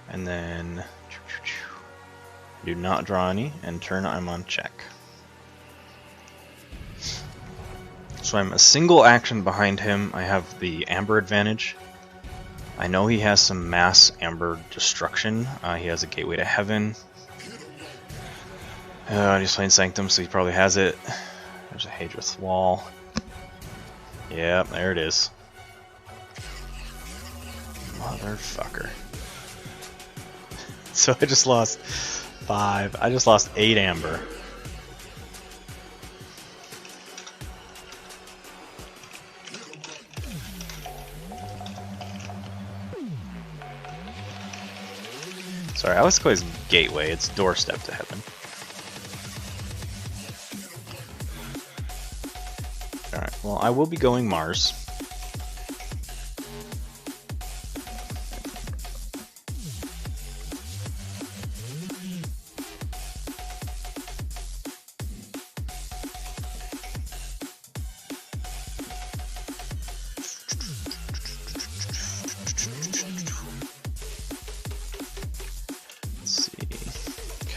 S1: And then do not draw any, and turn I'm on check. So I'm a single action behind him. I have the Amber advantage. I know he has some mass Amber destruction. He has a Gateway to Heaven. He's playing Sanctum, so he probably has it. There's a Hadrith Wall. Yeah, there it is. Motherfucker. So I just lost 5. I just lost 8 amber. Sorry, I always call it Gateway. It's Doorstep to Heaven. Alright, well, I will be going Mars.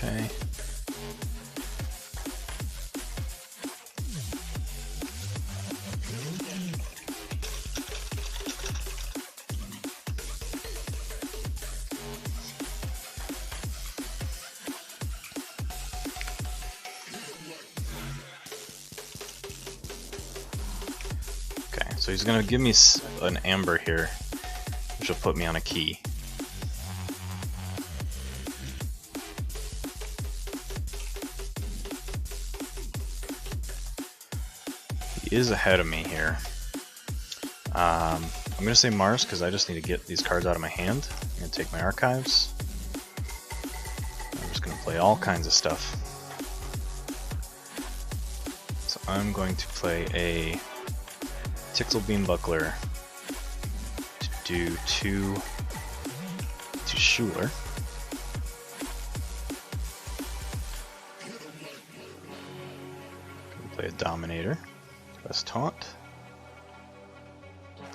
S1: Okay. So he's gonna give me an amber here, which will put me on a key. He is ahead of me here. I'm gonna say Mars because I just need to get these cards out of my hand. I'm gonna take my archives. I'm just gonna play all kinds of stuff. So I'm going to play a Tixel Beam Buckler to do 2 to Schuler. Gonna play a Dominator, plus Taunt.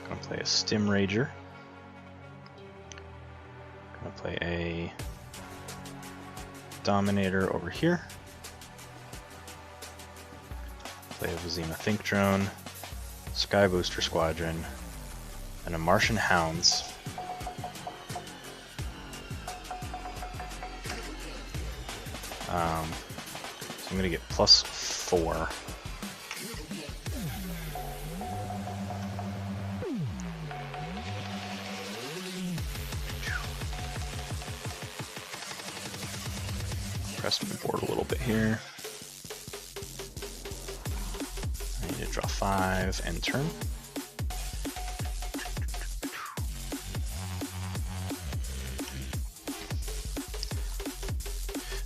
S1: Gonna play a Stim Rager. Gonna play a Dominator over here. Play a Vizima Think Drone, Sky Booster Squadron, and a Martian Hounds. So I'm gonna get +4. Press my board a little bit here. I need to draw 5 and turn.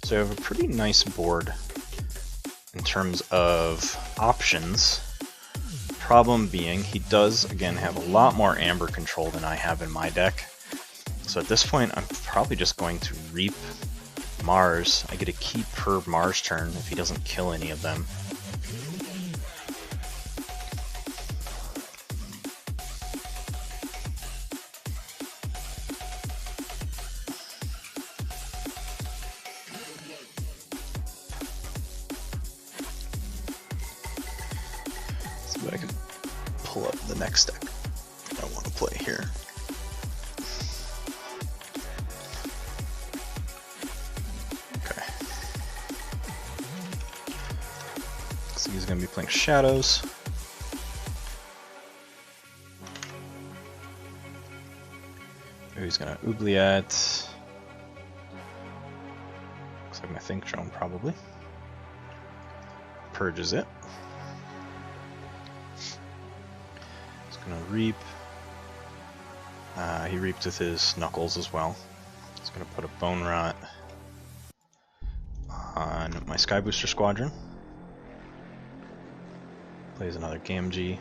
S1: So I have a pretty nice board in terms of options. Problem being, he does again have a lot more amber control than I have in my deck. So at this point, I'm probably just going to reap Mars. I get a key per Mars turn if he doesn't kill any of them. See if I can pull up the next deck I want to play here. He's going to be playing Shadows. Maybe he's going to Oubliette. Looks like my Think Drone probably. Purges it. He's going to Reap. He reaped with his Knuckles as well. He's going to put a Bone Rot on my Sky Booster Squadron. Plays another Gamgee.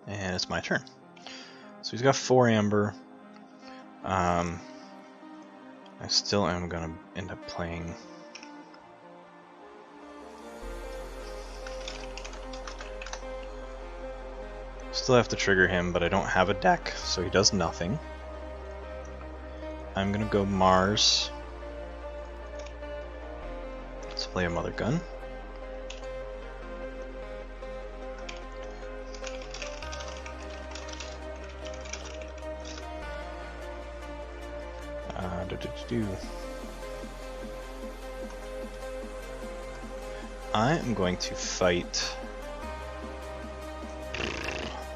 S1: And it's my turn. So he's got 4 amber. I still am going to end up playing Still have to trigger him, but I don't have a deck, so he does nothing. I'm gonna go Mars. Let's play a Mother Gun. I am going to fight.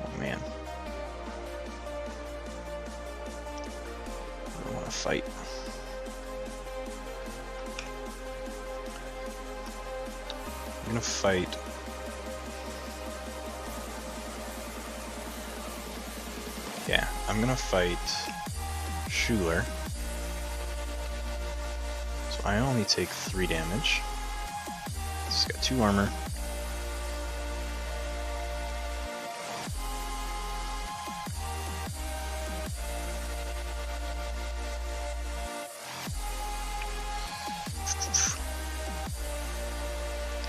S1: Oh man. I don't want to fight. I'm gonna fight. Yeah, I'm gonna fight Schuler. So I only take 3 damage. He's got 2 armor.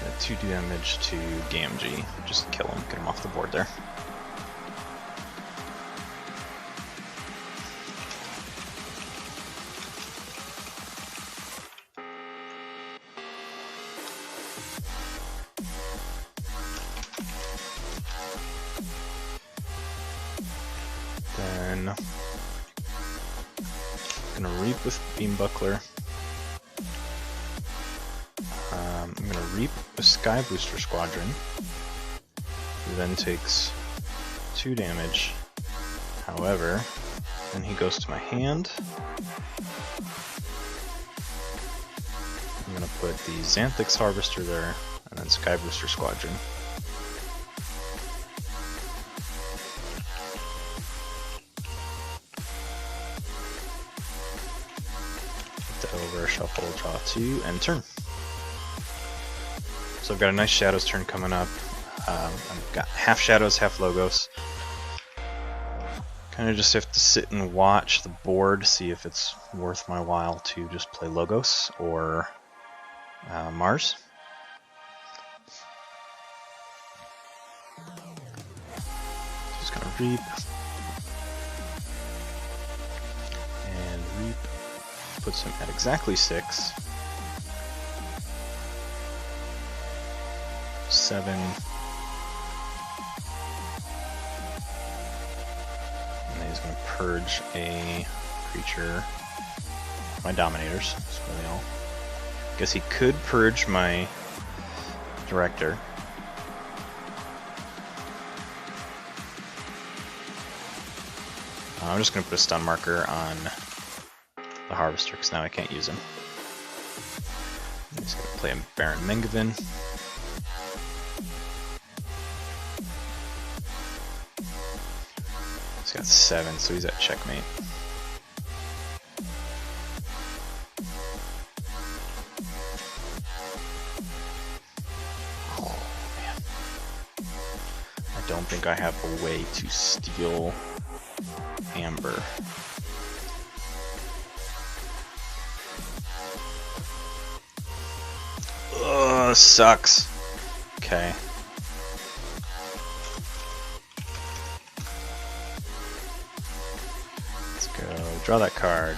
S1: Got 2 damage to Gamgee. Just kill him, get him off the board there. then I'm gonna reap with Beam Buckler. I'm gonna reap with Sky Booster Squadron, who then takes 2 damage. However, then he goes to my hand. I'm gonna put the Xanthix Harvester there, and then Sky Booster Squadron. Over, shuffle, draw 2, and turn. So I've got a nice Shadows turn coming up. I've got half Shadows, half Logos. Kind of just have to sit and watch the board, see if it's worth my while to just play Logos or Mars. Just gonna reap. And reap. Puts him at exactly 6. 7. And then he's going to purge a creature. My Dominators. That's really all. Guess he could purge my Director. I'm just going to put a stun marker on the Harvester, because now I can't use him. I'm just going to play a Baron Mengevin. He's got 7, so he's at checkmate. Oh, man. I don't think I have a way to steal Amber. Ugh, sucks. Okay. Let's go draw that card.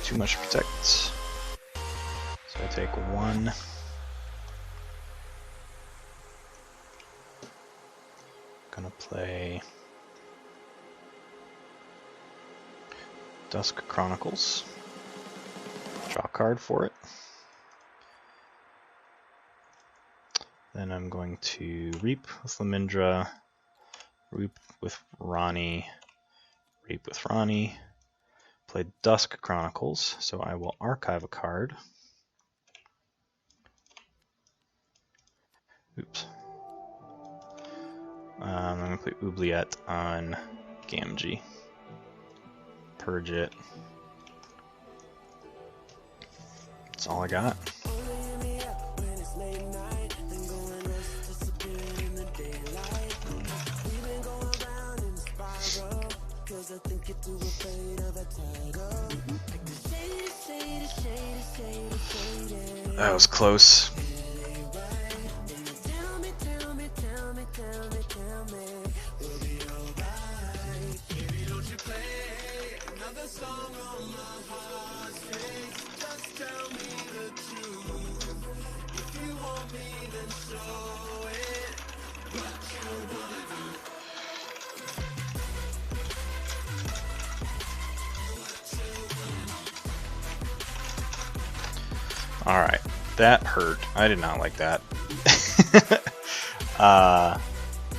S1: Too much to protect. So I take 1. Gonna play Dusk Chronicles. Draw a card for it. Then I'm going to reap with Lamindra, reap with Ronnie, reap with Ronnie, play Dusk Chronicles, so I will archive a card. Oops. I'm going to play Oubliette on Gamgee. Purge it. That's all I got. That was close. Alright, that hurt. I did not like that.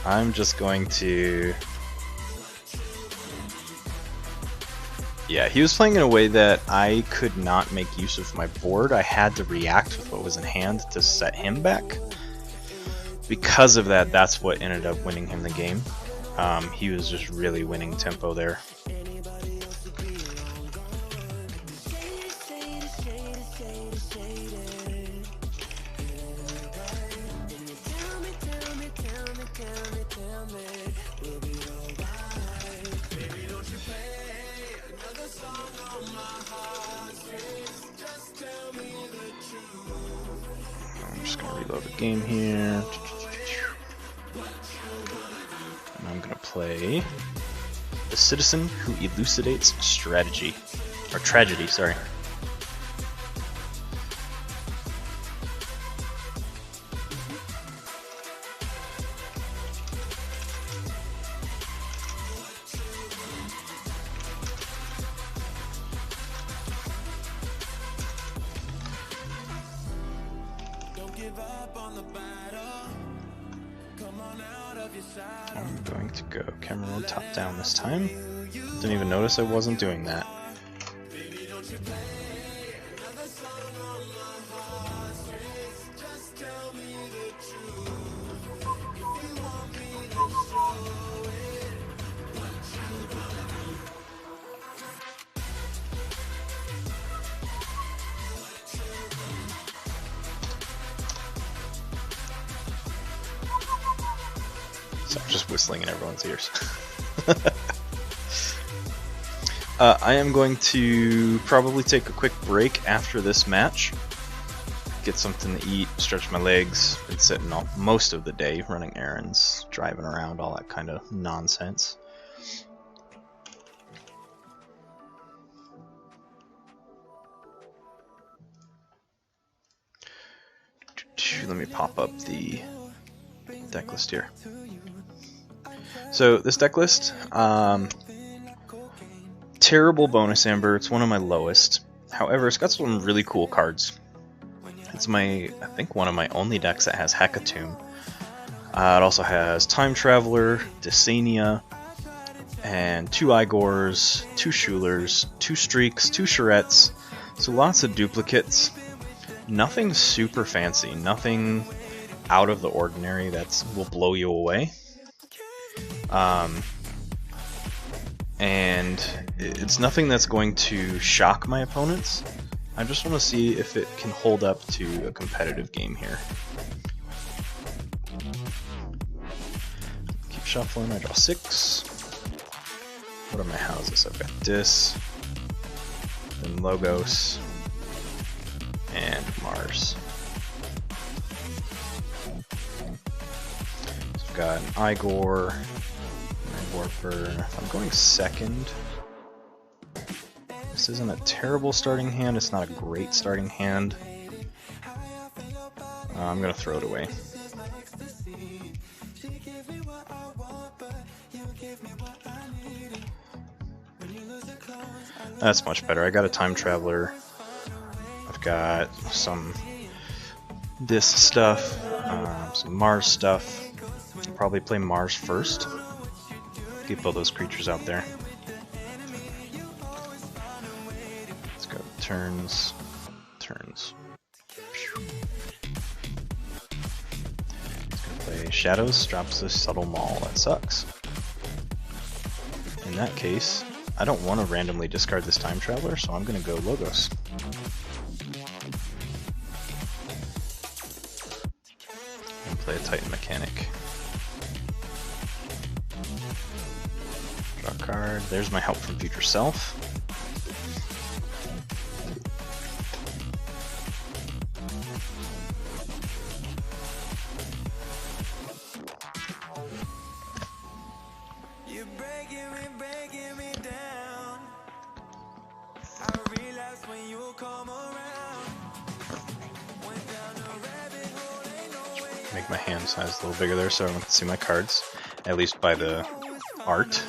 S1: I'm just going to... Yeah, he was playing in a way that I could not make use of my board. I had to react with what was in hand to set him back. Because of that, that's what ended up winning him the game. He was just really winning tempo there. I'm just going to reload the game here. And I'm going to play the Citizen Who Elucidates Strategy. Or Tragedy, sorry. I'm going to go camera mode top down this time. Didn't even notice I wasn't doing that. So I'm just whistling in everyone's ears. I am going to probably take a quick break after this match. Get something to eat, stretch my legs. Been sitting all, most of the day running errands, driving around, all that kind of nonsense. Let me pop up the deck list here. So this deck list, terrible bonus amber. It's one of my lowest. However, it's got some really cool cards. It's I think one of my only decks that has Hecatomb. It also has Time Traveler, Dysania, and 2 Igors, 2 Schulers, 2 Streaks, 2 Charettes. So lots of duplicates. Nothing super fancy, nothing out of the ordinary that will blow you away. And it's nothing that's going to shock my opponents. I just want to see if it can hold up to a competitive game here. Keep shuffling, I draw 6. What are my houses? I've got Dis, then Logos, and Mars. So I've got an Igor, Warper. I'm going second. This isn't a terrible starting hand, it's not a great starting hand. I'm gonna throw it away. That's much better. I got a Time Traveler. I've got some this stuff, some Mars stuff. I'll probably play Mars first. Keep all those creatures out there. Let's go turns. Let's go play Shadows, drops the Subtle Maul. That sucks. In that case, I don't want to randomly discard this Time Traveler, so I'm going to go Logos. And play a Titan Mechanic. Draw a card. There's my Help from Future Self. Make my hand size a little bigger there so I don't see my cards, at least by the art.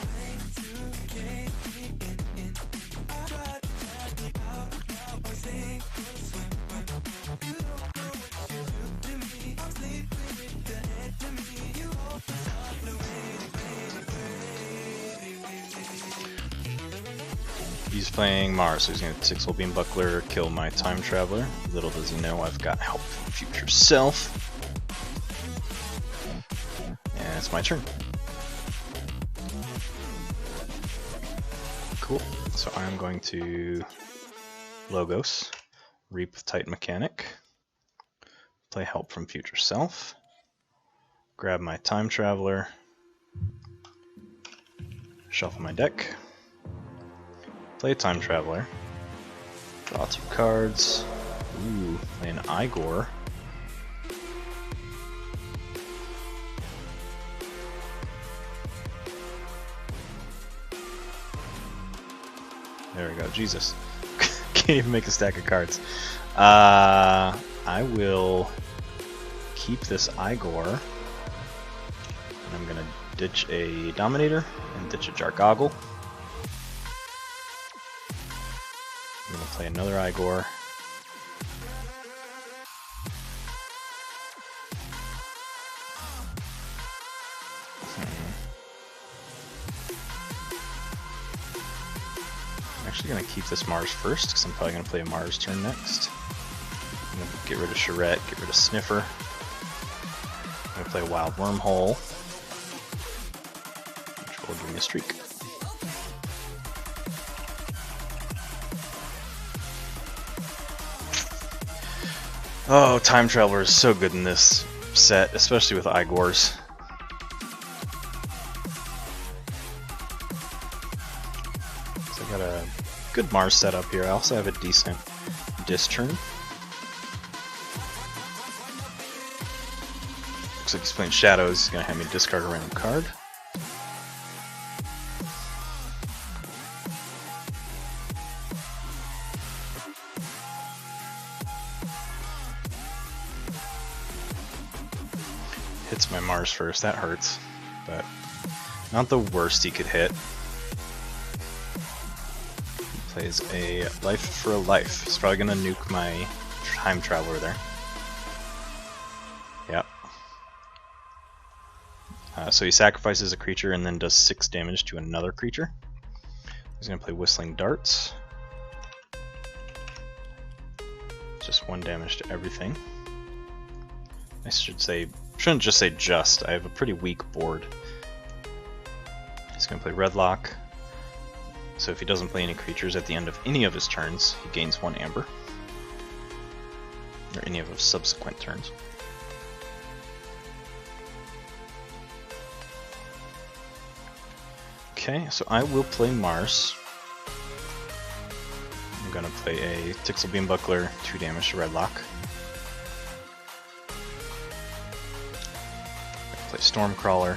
S1: He's playing Mars, so he's going to 6-hole Beam Buckler, kill my Time Traveler. Little does he know I've got Help from Future Self. And it's my turn. Cool. So I'm going to Logos, Reap with Titan Mechanic, play Help from Future Self, grab my Time Traveler, shuffle my deck, play a Time Traveler, draw 2 cards, ooh, play an Igor. There we go, Jesus. Can't even make a stack of cards. I will keep this Igor, and I'm gonna ditch a Dominator and ditch a Jargoggle. I'm gonna play another Igor. actually going to keep this Mars first, because I'm probably going to play a Mars turn next. I'm going to get rid of Charette, get rid of Sniffer. I'm going to play a Wild Wormhole, which will give me a streak. Oh, Time Traveler is so good in this set, especially with Igor's. So I got a good Mars setup here. I also have a decent Dis turn. Looks like he's playing Shadows. He's going to have me discard a random card. Hits my Mars first, that hurts, but not the worst he could hit. He plays a Life for a Life. He's probably gonna nuke my Time Traveler there. Yep. So he sacrifices a creature and then does 6 damage to another creature. He's gonna play Whistling Darts. Just 1 damage to everything. I shouldn't just say just. I have a pretty weak board. He's going to play Redlock. So if he doesn't play any creatures at the end of any of his turns, he gains 1 amber. Or any of his subsequent turns. Okay, so I will play Mars. I'm going to play a Tixel Beam Buckler, 2 damage to Redlock. Play Stormcrawler,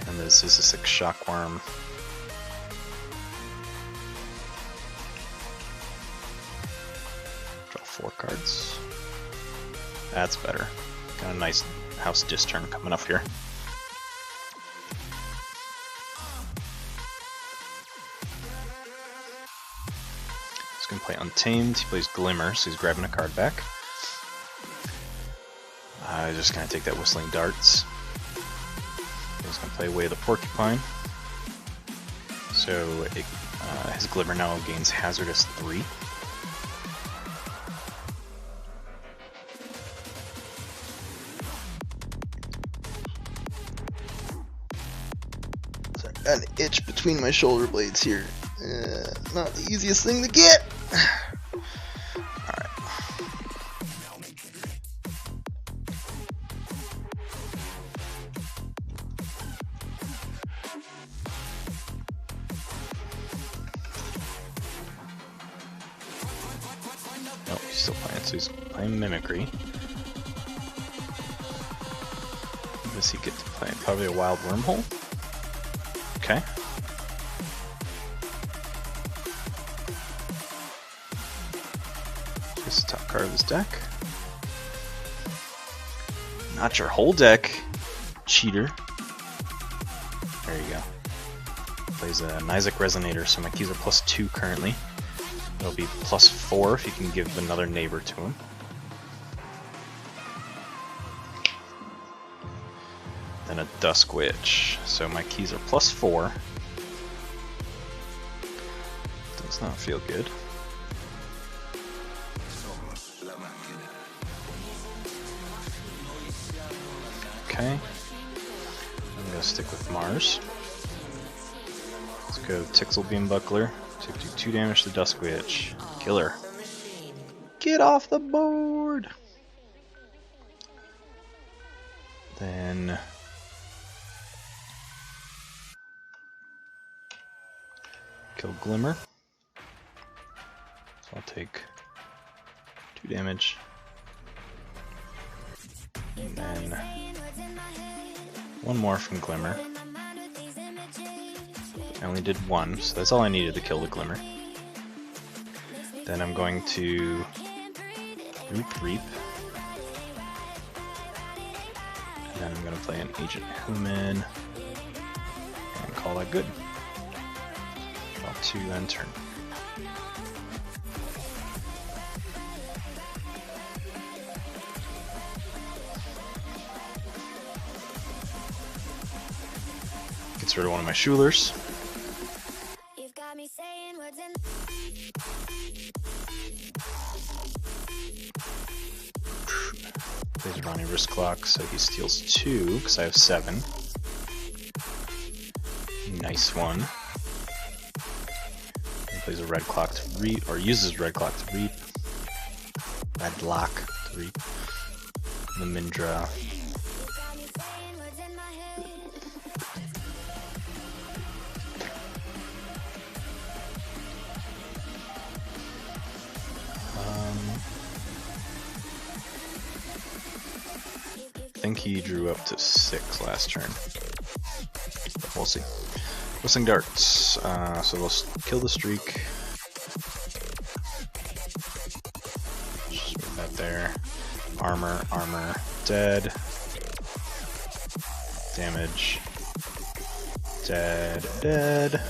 S1: and this is a 6 Shockworm. Draw 4 cards. That's better. Got a nice House Dis turn coming up here. He's gonna play Untamed. He plays Glimmer, so he's grabbing a card back. I'm just going to take that Whistling Darts. He's going to play Way of the Porcupine. So his Glimmer now gains Hazardous 3. Sorry, got an itch between my shoulder blades here. Not the easiest thing to get! Still playing, so he's playing Mimicry. What does he get to play? Probably a Wild Wormhole? Okay. Just the top card of his deck. Not your whole deck, cheater. There you go. Plays a Nizek Resonator, so my keys are +2 currently. It'll be +4 if you can give another neighbor to him. Then a Dusk Witch. So my keys are +4. Does not feel good. Okay. I'm gonna stick with Mars. Let's go Tixel Beam Buckler. So do 2 damage to Dusk Witch. Killer. Get off the board! Then kill Glimmer. So I'll take 2 damage. And then 1 more from Glimmer. I only did 1, so that's all I needed to kill the Glimmer. Then I'm going to Reap. And then I'm going to play an Agent Human and call that good. Draw 2 and turn. Gets rid of one of my Schulers.
S3: You've got me saying
S1: on any wrist clock, so he steals 2 because I have 7. Nice one. He plays a red clock to reap, or uses red clock to reap. Red lock to reap. The Mindra. I think he drew up to 6 last turn. But we'll see. Whistling Darts. So we'll kill the streak. Just move that there. Armor, armor, dead. Damage. Dead, dead.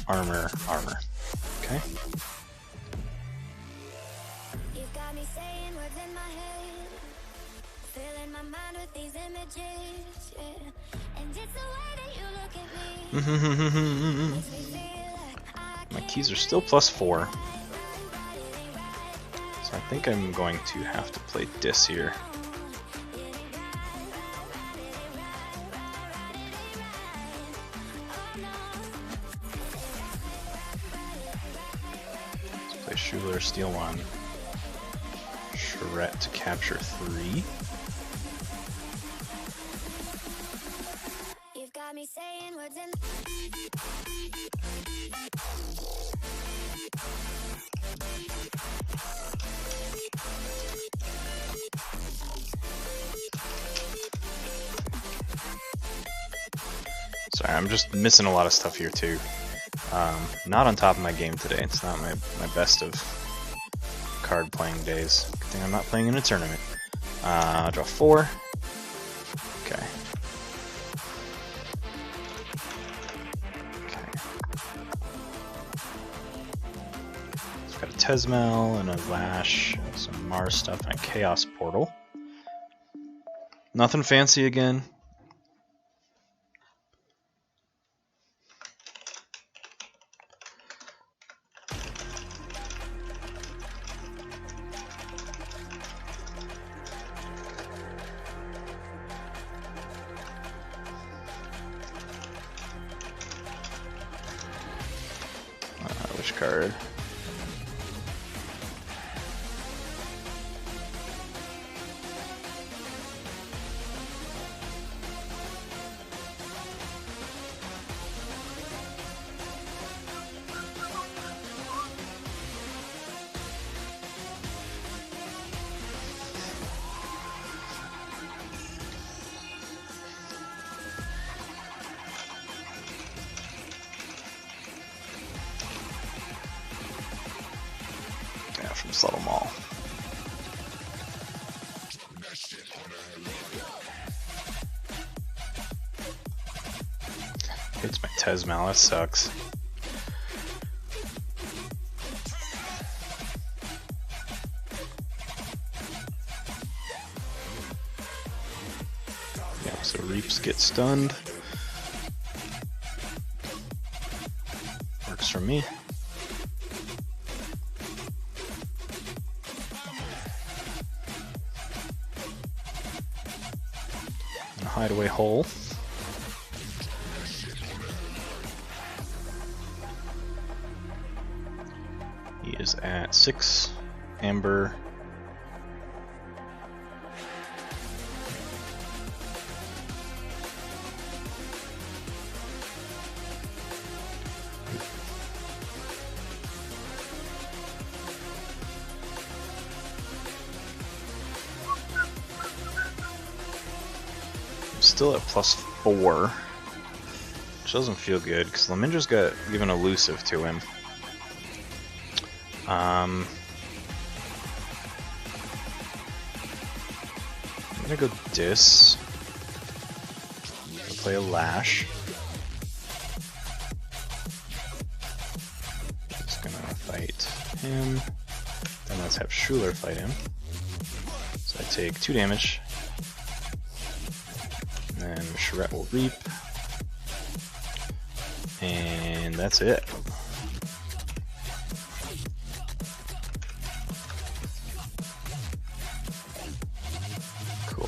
S1: Armor, armor. Okay.
S3: You've got me saying words in my head, filling my mind with these images, yeah. And it's the way that you look at me. Makes me feel like I
S1: My keys are still +4. So I think I'm going to have to play Dis here. Let's play Schuler, steal 1. Charette to capture 3.
S3: You've got me saying words in
S1: Sorry, I'm just missing a lot of stuff here too. Not on top of my game today. It's not my best of card playing days. Good thing I'm not playing in a tournament. Draw 4. Okay. Okay. So I've got a Tezmel and a Lash, some Mars stuff, and a Chaos Portal. Nothing fancy again. Which card? From Subtle Mall. Hits my Tezmal, that sucks. Yeah, so Reaps get stunned. Works for me. Hideaway hole. He is at 6. Amber. Still at +4, which doesn't feel good because Lamindra's got given elusive to him. I'm gonna go Dis. I'll play a Lash. Just gonna fight him. Then let's have Schuler fight him. So I take 2 damage. And Charette will reap. And that's it.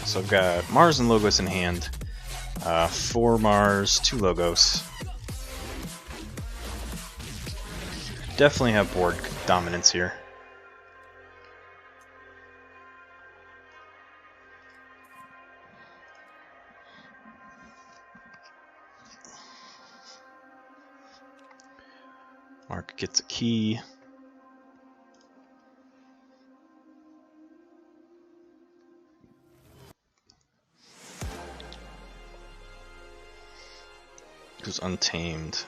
S1: cool. So I've got Mars and Logos in hand. 4 Mars, 2 Logos. Definitely have board dominance here. Mark gets a key. Who's Untamed.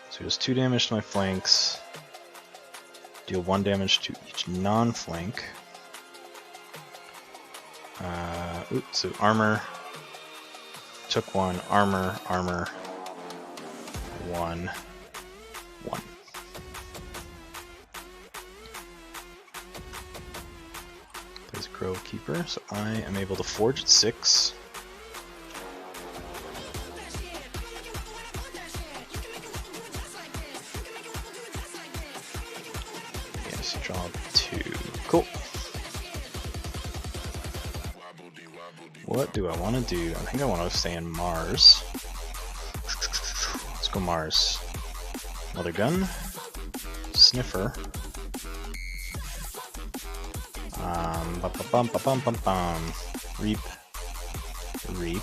S1: So he does 2 damage to my flanks. Deal 1 damage to each non-flank. So armor. Took 1, armor, 1, 1. There's Grove Keeper, so I am able to forge at 6. Yes, draw 2. Cool. What do I want to do? I think I want to stay in Mars. Let's go Mars. Another gun. Sniffer. Reap. Reap.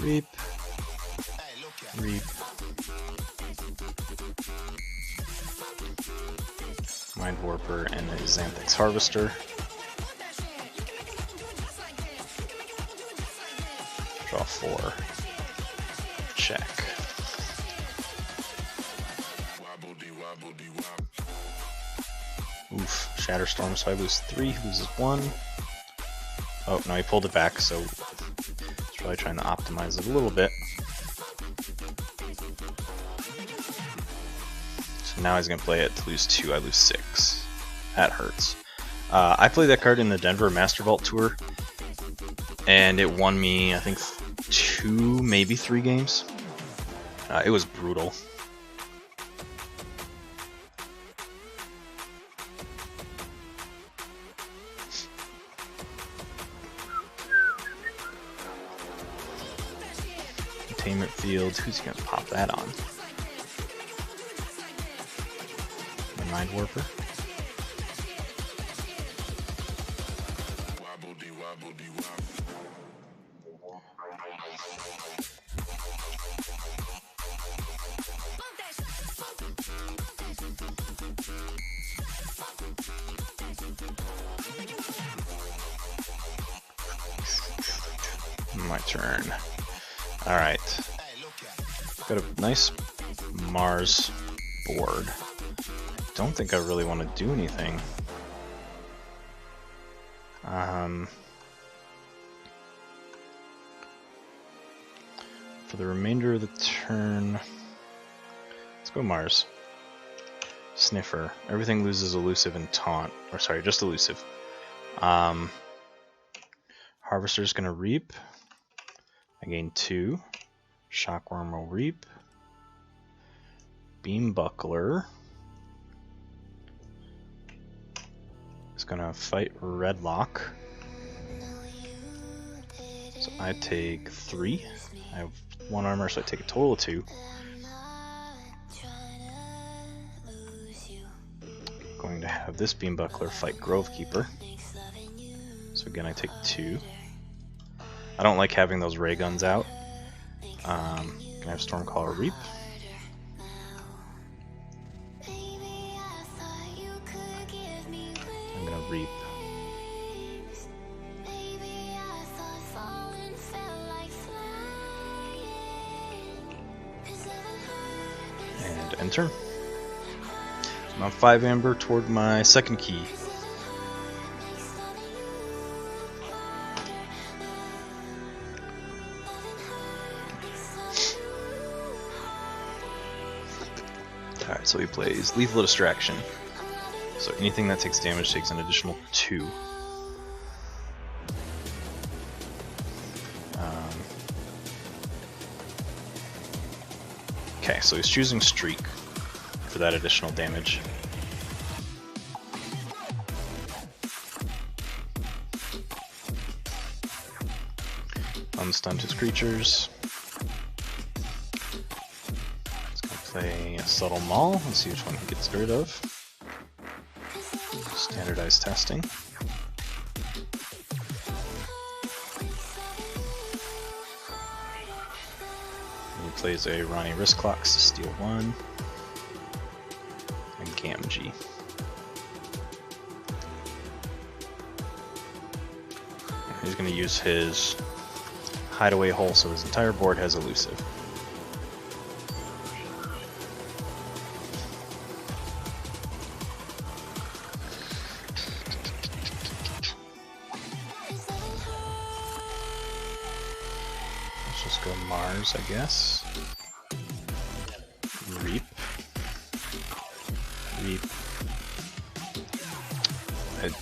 S1: Reap. Reap. Mind Warper and a Xanthix Harvester. Draw 4. Check. Oof. Shatterstorm, so I lose 3, he loses 1. Oh, no, he pulled it back, so he's probably trying to optimize it a little bit. So now he's going to play it to lose 2, I lose 6. That hurts. I played that card in the Denver Master Vault Tour, and it won me, I think, 2, maybe 3 games. It was brutal. Containment Field, who's gonna pop that on? The Mind Warper. My turn. Alright. Got a nice Mars board. Don't think I really want to do anything. For the remainder of the turn, let's go Mars. Sniffer. Everything loses elusive and taunt. Or sorry, just elusive. Harvester's gonna reap. I gain 2. Shockworm will reap. Beam Buckler is gonna fight Redlock. So I take 3. I have 1 armor, so I take a total of 2. Going to have this Beam Buckler fight Grove Keeper. So again, I take 2. I don't like having those ray guns out. Gonna have Stormcaller reap. I'm gonna reap. And end turn. I'm on 5 amber toward my second key. Alright, so he plays Lethal Distraction. So anything that takes damage takes an additional 2. Okay, so he's choosing Streak for for that additional damage. Unstunned his creatures. He's gonna play a Subtle Maul. Let's see which one he gets rid of. Standardized testing. He plays a Ronnie Wrist Clocks to steal 1. And Gamgee. He's going to use his Hideaway Hole so his entire board has Elusive. Let's just go Mars, I guess. Reap. Reap. I'm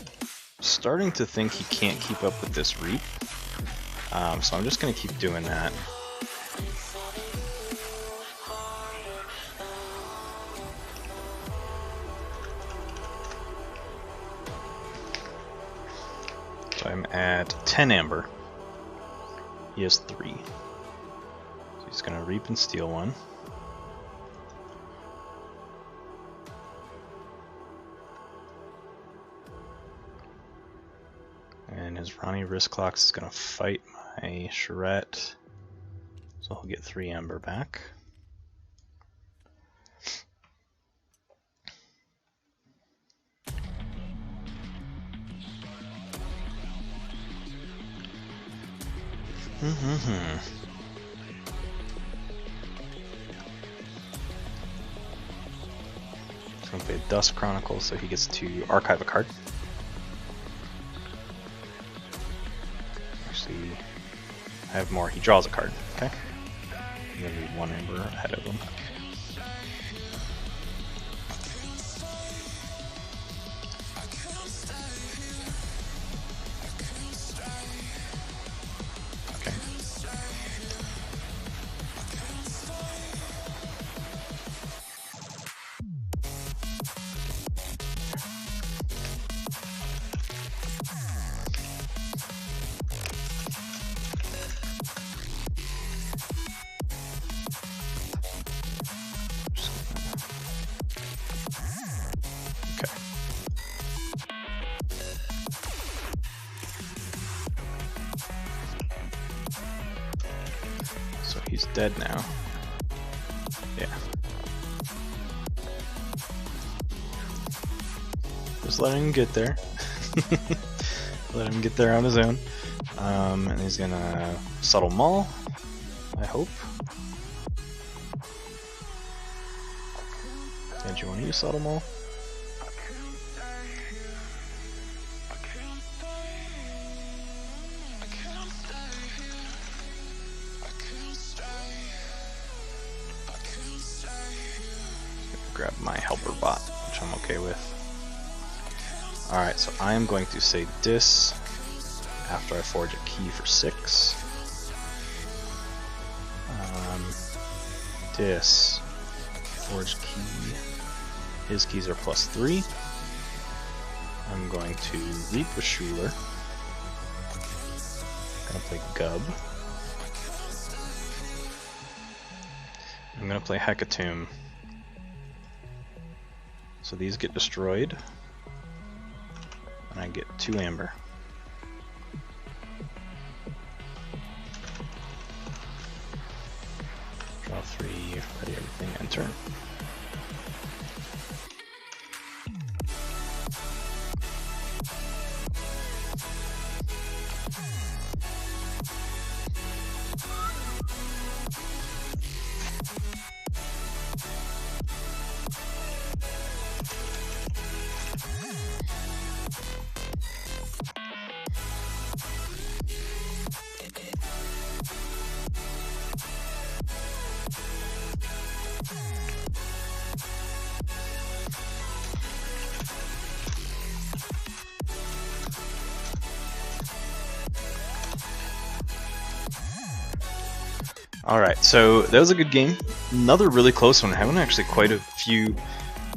S1: starting to think he can't keep up with this Reap. So I'm just going to keep doing that. So I'm at 10 Amber. He has 3. So he's going to Reap and steal 1. And his Ronnie Wrist Clocks is going to fight my Charette, so he'll get 3 Amber back. He's going to play Dust Chronicle, so he gets to archive a card. Actually, I have more. He draws a card. Okay. I'm going to need 1 Amber ahead of him. Okay. So he's dead now. Yeah. Just letting him get there. Let him get there on his own. And he's gonna Subtle Maul, I hope. Did you want to use Subtle Maul? Grab my helper bot, which I'm okay with. Alright, so I am going to say dis after I forge a key for 6. Dis, forge key, his keys are +3. I'm going to Reap with Schuler. I'm gonna play Gub. I'm gonna play Hecatomb. So these get destroyed, and I get 2 Amber. Draw 3, ready everything, enter. Alright, so that was a good game. Another really close one. Having actually quite a few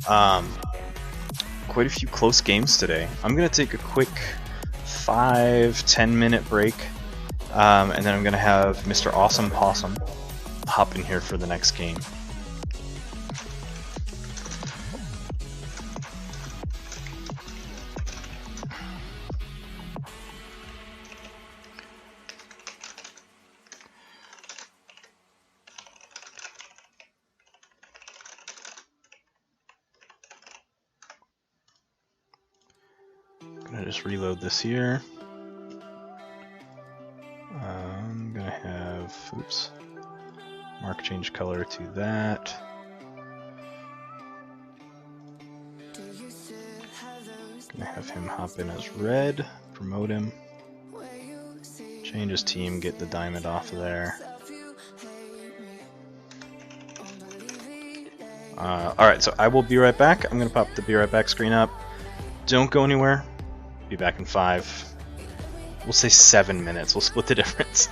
S1: Quite a few close games today. I'm gonna take a quick 5-10 minute break, and then I'm gonna have Mr. Awesome Possum hop in here for the next game. Just reload this here. I'm gonna have, oops, mark change color to that. Gonna have him hop in as red, promote him, change his team, get the diamond off of there. Alright, so I will be right back. I'm gonna pop the be right back screen up. Don't go anywhere. Be back in 5. We'll say 7 minutes. We'll split the difference.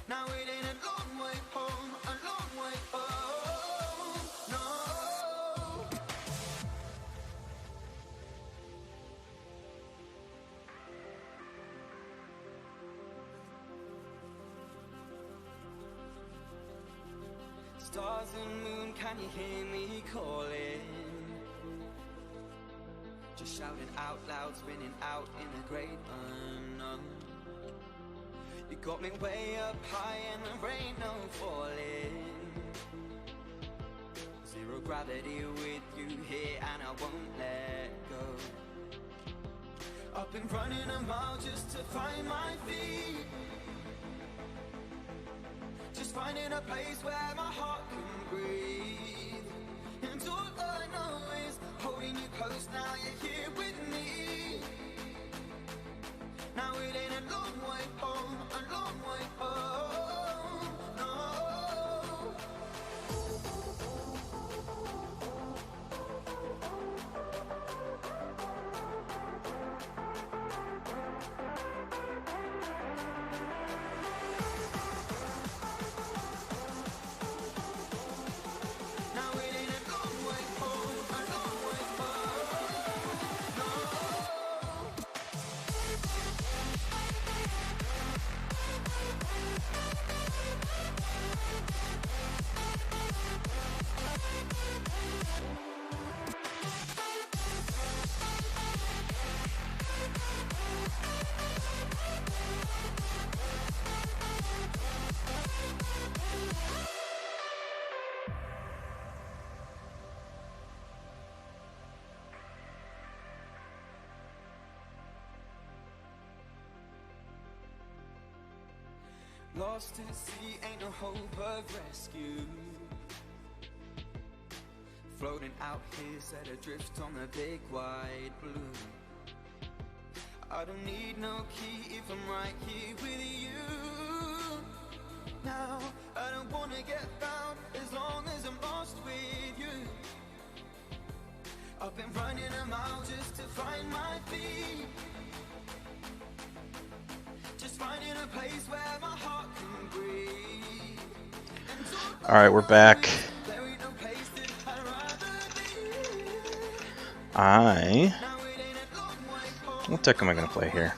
S4: Now it ain't a long way home, a long way home, no. Stars and moon, can you hear me calling? Just
S5: shouting out loud, spinning out in the great unknown. You got me way up high and there ain't no falling. Zero gravity with you here and I won't let go. I've been running a mile just to find my feet. Just finding a place where my heart can breathe. And all I know is holding you close, now you're here with me. Now it ain't a long way home, a long way home, no. Now it ain't a long way home, a long way home, no. Lost at sea, ain't no hope of rescue. Floating out here, set adrift on the big wide blue. I don't need no key if I'm right here with you. Now, I don't wanna get found as long as I'm lost with you. I've been running a mile just to find my feet. Just finding a place where my heart can breathe.
S1: Alright, we're back.
S5: There ain't no place that I'd rather
S1: I...
S5: be. Now it ain't a long way home,
S1: What deck am I going to play here?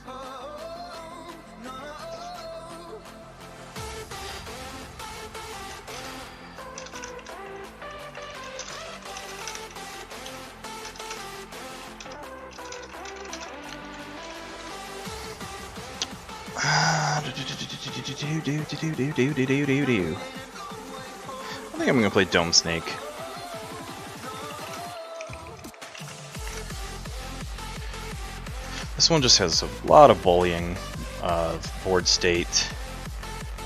S5: no.
S1: I think I'm gonna play Dome Snake. This one just has a lot of bullying of board state.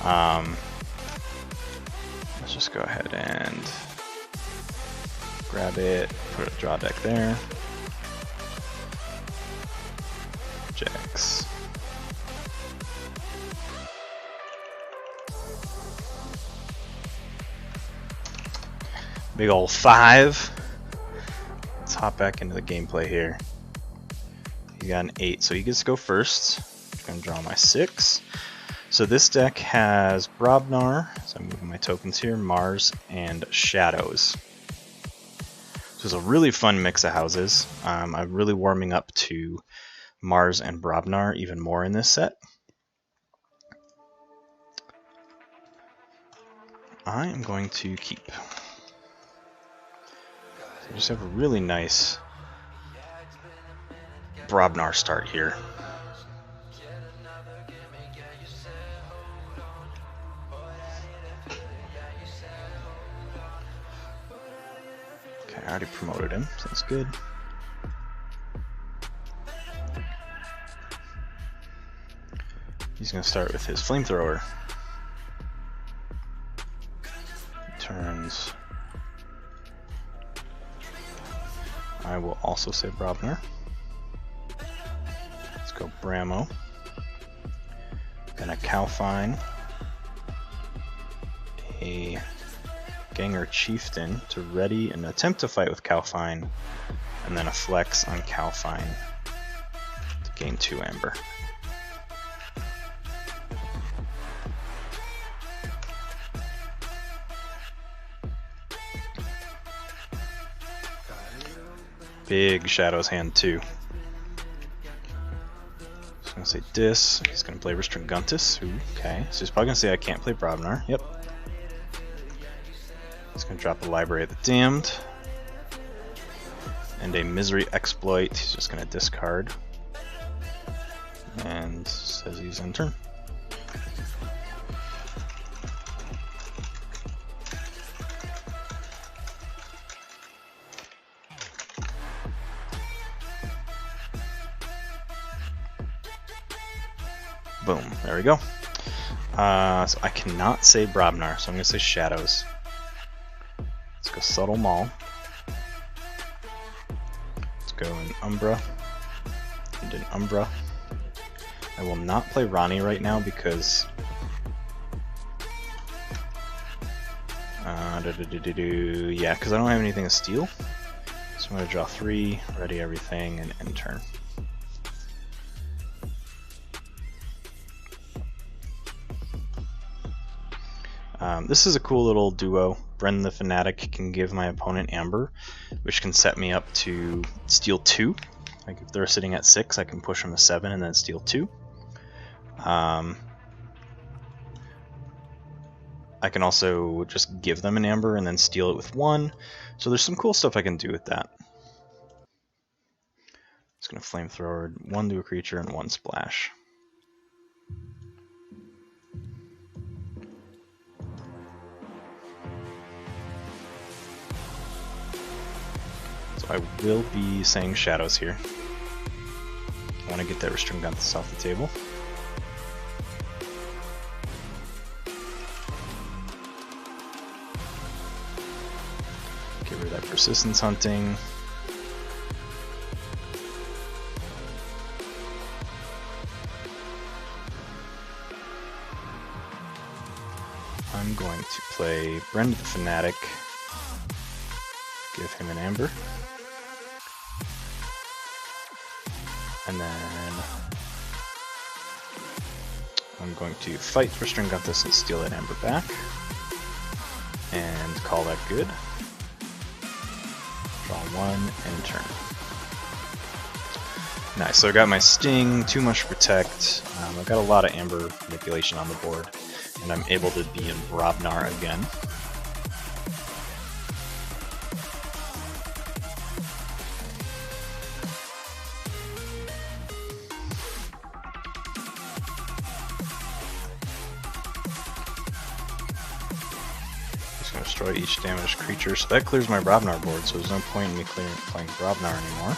S1: Let's just go ahead and grab it, put a draw deck there. Jacks. Big ol' 5. Let's hop back into the gameplay here. He got an 8, so he gets to go first. I'm gonna draw my 6. So this deck has Brobnar, so I'm moving my tokens here, Mars, and Shadows. So it's a really fun mix of houses. I'm really warming up to Mars and Brobnar even more in this set. I am going to keep. I just have a really nice Brobnar start here. Okay, I already promoted him, so that's good. He's going to start with his flamethrower. Turns. I will also say Brobnar. Let's go Bramo. Then a Calfine. A Ganger Chieftain to ready and attempt to fight with Calfine. And then a Flex on Calfine to gain 2 Amber. Big Shadows hand too. So I'm gonna say Dis. He's gonna play Restringuntus. Okay, so he's probably gonna say I can't play Brobnar. Yep. He's gonna drop a Library of the Damned. and a Misery Exploit. He's just going to discard. And says he's in turn. Boom, there we go. So I cannot say Brobnar, so I'm going to say Shadows. Let's go Subtle Maul. Let's go in Umbra. And in Umbra. I will not play Ronnie right now because... yeah, because I don't have anything to steal. So I'm going to draw 3, ready everything, and end turn. This is a cool little duo. Bren the Fanatic can give my opponent Amber, which can set me up to steal 2. Like if they're sitting at 6, I can push them to 7 and then steal 2. I can also just give them an Amber and then steal it with 1. So there's some cool stuff I can do with that. Just gonna Flamethrower 1 to a creature and 1 splash. I will be saying Shadows here. I want to get that Restringunthus off the table. Get rid of that Persistence Hunting. I'm going to play Bren the Fanatic. Give him an Amber. And then I'm going to fight for Restringunthus and steal that Amber back. And call that good. Draw 1 and turn. Nice, so I got my Sting, too much Protect. I've got a lot of Amber manipulation on the board. And I'm able to be in Brobnar again. Destroy each damaged creature, so that clears my Brobnar board, so there's no point in me playing Brobnar anymore.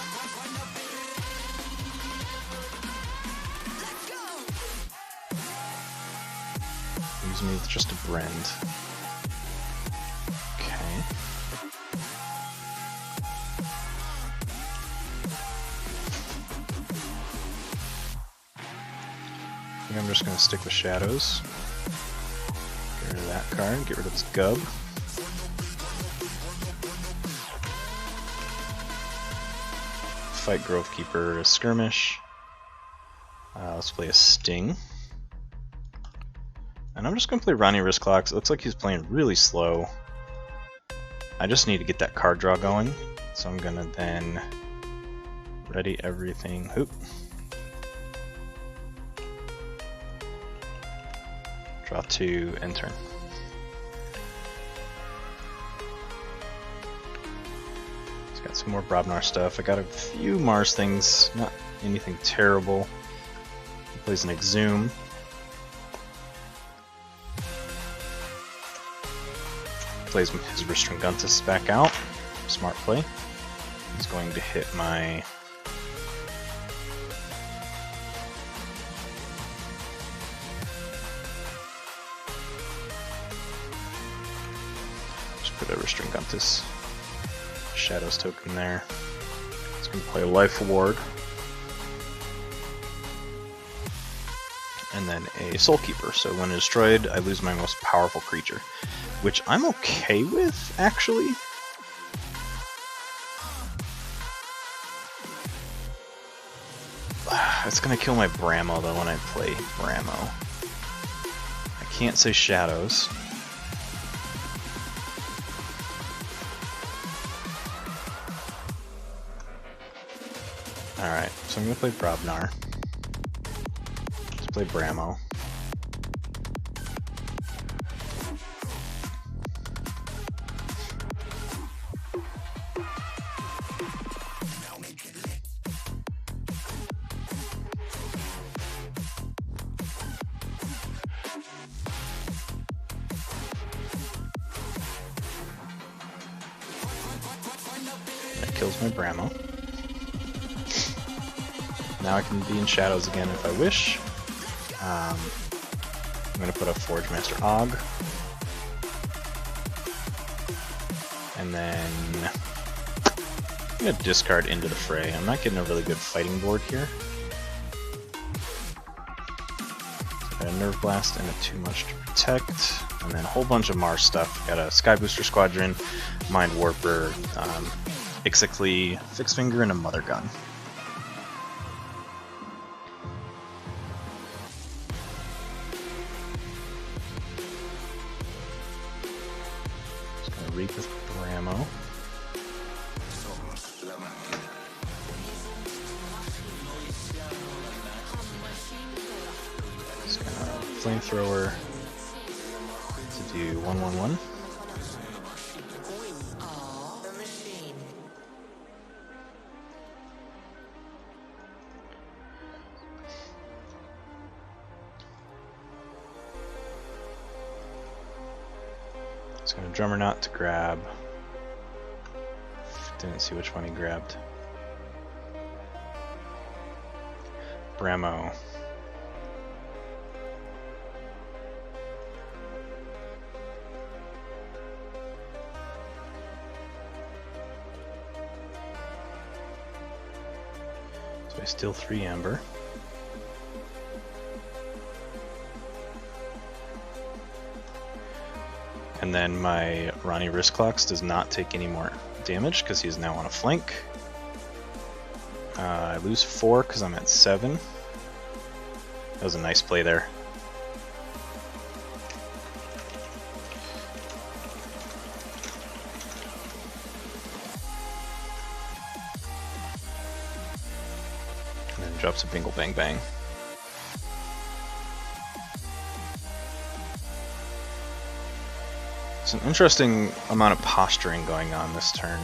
S1: Leaves me with just a Brend. Okay. I think I'm just going to stick with Shadows. Get rid of that card, get rid of its Gub. Fight Grovekeeper to skirmish. Let's play a Sting. And I'm just going to play Ronnie Wristclocks. It looks like he's playing really slow. I just need to get that card draw going. So I'm going to then ready everything. Hoop. Draw 2, end turn. Got some more Brobnar stuff. I got a few Mars things, not anything terrible. He plays an Exhume. Plays his Restringunthus back out. Smart play. He's going to hit my... Just put a Restringunthus Shadows token there. It's going to play a Life Ward. And then a Soulkeeper. So when destroyed, I lose my most powerful creature. Which I'm okay with, actually. It's going to kill my Bramo, though, when I play Bramo. I can't say Shadows. Alright, so I'm going to play Brobnar. Let's play Bramo. kills my Bramo. Now I can be in shadows again if I wish. I'm going to put a Forge Master Og. And then I'm going to discard into the fray. I'm not getting a really good fighting board here. So I got a Nerve Blast and a Too Much to Protect. And then a whole bunch of Mars stuff. Got a Sky Booster Squadron, Mind Warper, Ixicly, Fixed Finger, and a Mother Gun. Just gonna Reap with Bramo. Just gonna Flamethrower to do 1/1/1. Just gonna Drummer Knot to grab. Didn't see which one he grabbed. Bramo. So I steal 3 Amber. And then my Ronnie Wristclocks does not take any more damage because he is now on a flank. I lose 4 because I'm at 7. That was a nice play there. And then drops a Bingle Bang Bang. It's an interesting amount of posturing going on this turn.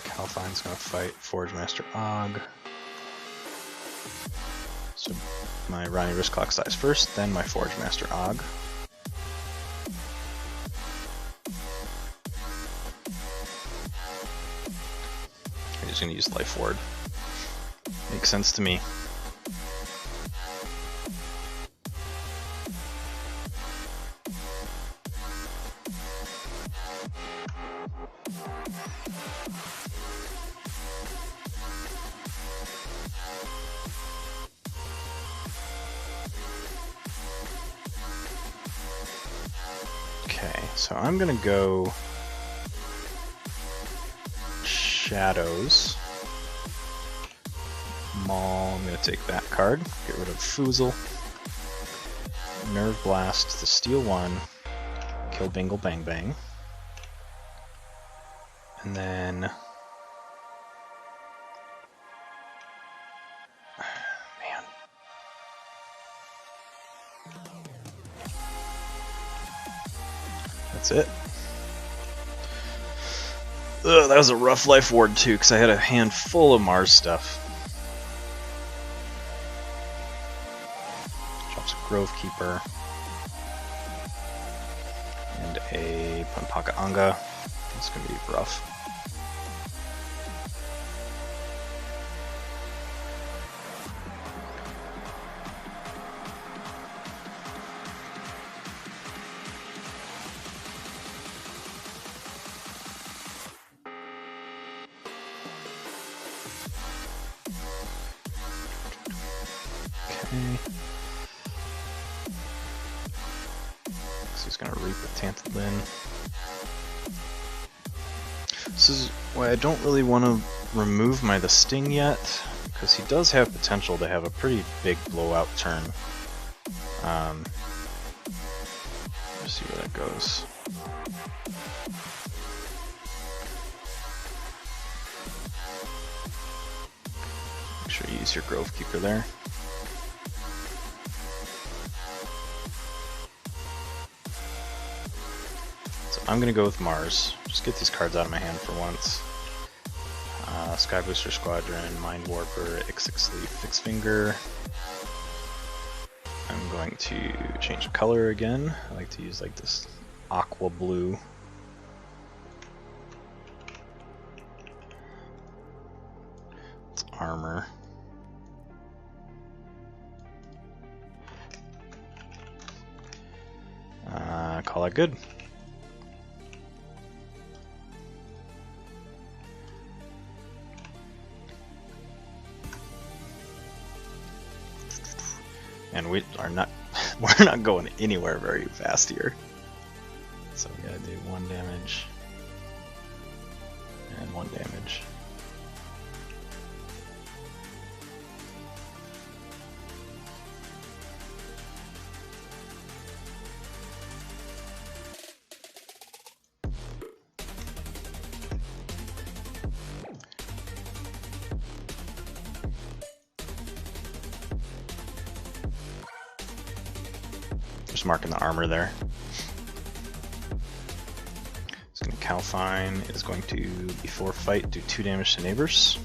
S1: Calfine's gonna fight Forge Master Og. So my Ronnie Wristclock dies first, then my Forge Master Og. I'm just gonna use Life Ward. Makes sense to me. Okay, so I'm gonna go Shadows. Maul, I'm gonna take that card, get rid of Foozle. Nerve Blast to steal 1, kill Bingle Bang Bang. And then man. That's it. Ugh, that was a rough Life Ward too, because I had a hand full of Mars stuff. Drops a Grove Keeper. And a Pampaka Anga. It's going to be rough. So he's gonna Reap with Tantalin. This is why I don't really want to remove my The Sting yet, because he does have potential to have a pretty big blowout turn. Let's see where that goes. Make sure you use your Grove Keeper there. I'm gonna go with Mars. Just get these cards out of my hand for once. Sky Booster Squadron, Mind Warper, Ixixleaf, Fixed Finger. I'm going to change the color again. I like to use like this aqua blue. It's armor. Call it good. And we are not, we're not going anywhere very fast here. So we gotta do 1 damage and 1 damage. Just marking the armor there. So Calfine is going to, before fight, do 2 damage to neighbors.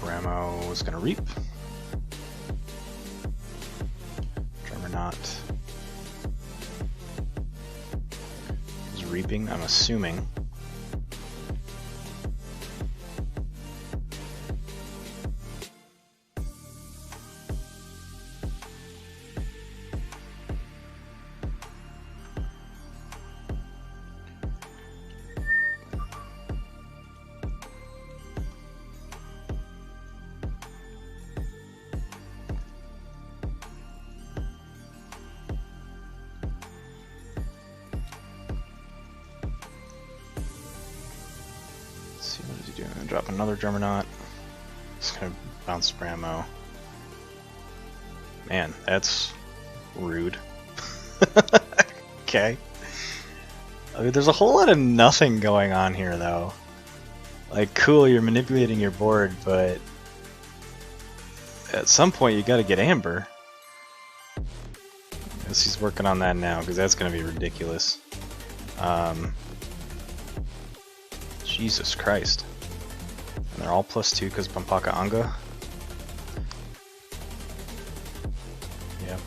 S1: Bramo is going to reap. Dremernaut is reaping, I'm assuming. What is he doing? Drop another Dremernaut. Just gonna bounce Bramo. Man, that's rude. Okay. I mean, there's a whole lot of nothing going on here, though. Like, cool, you're manipulating your board, but at some point you gotta get Amber. I guess he's working on that now, because that's gonna be ridiculous. Jesus Christ. And they're all +2 because Pampaka Anga. Yep.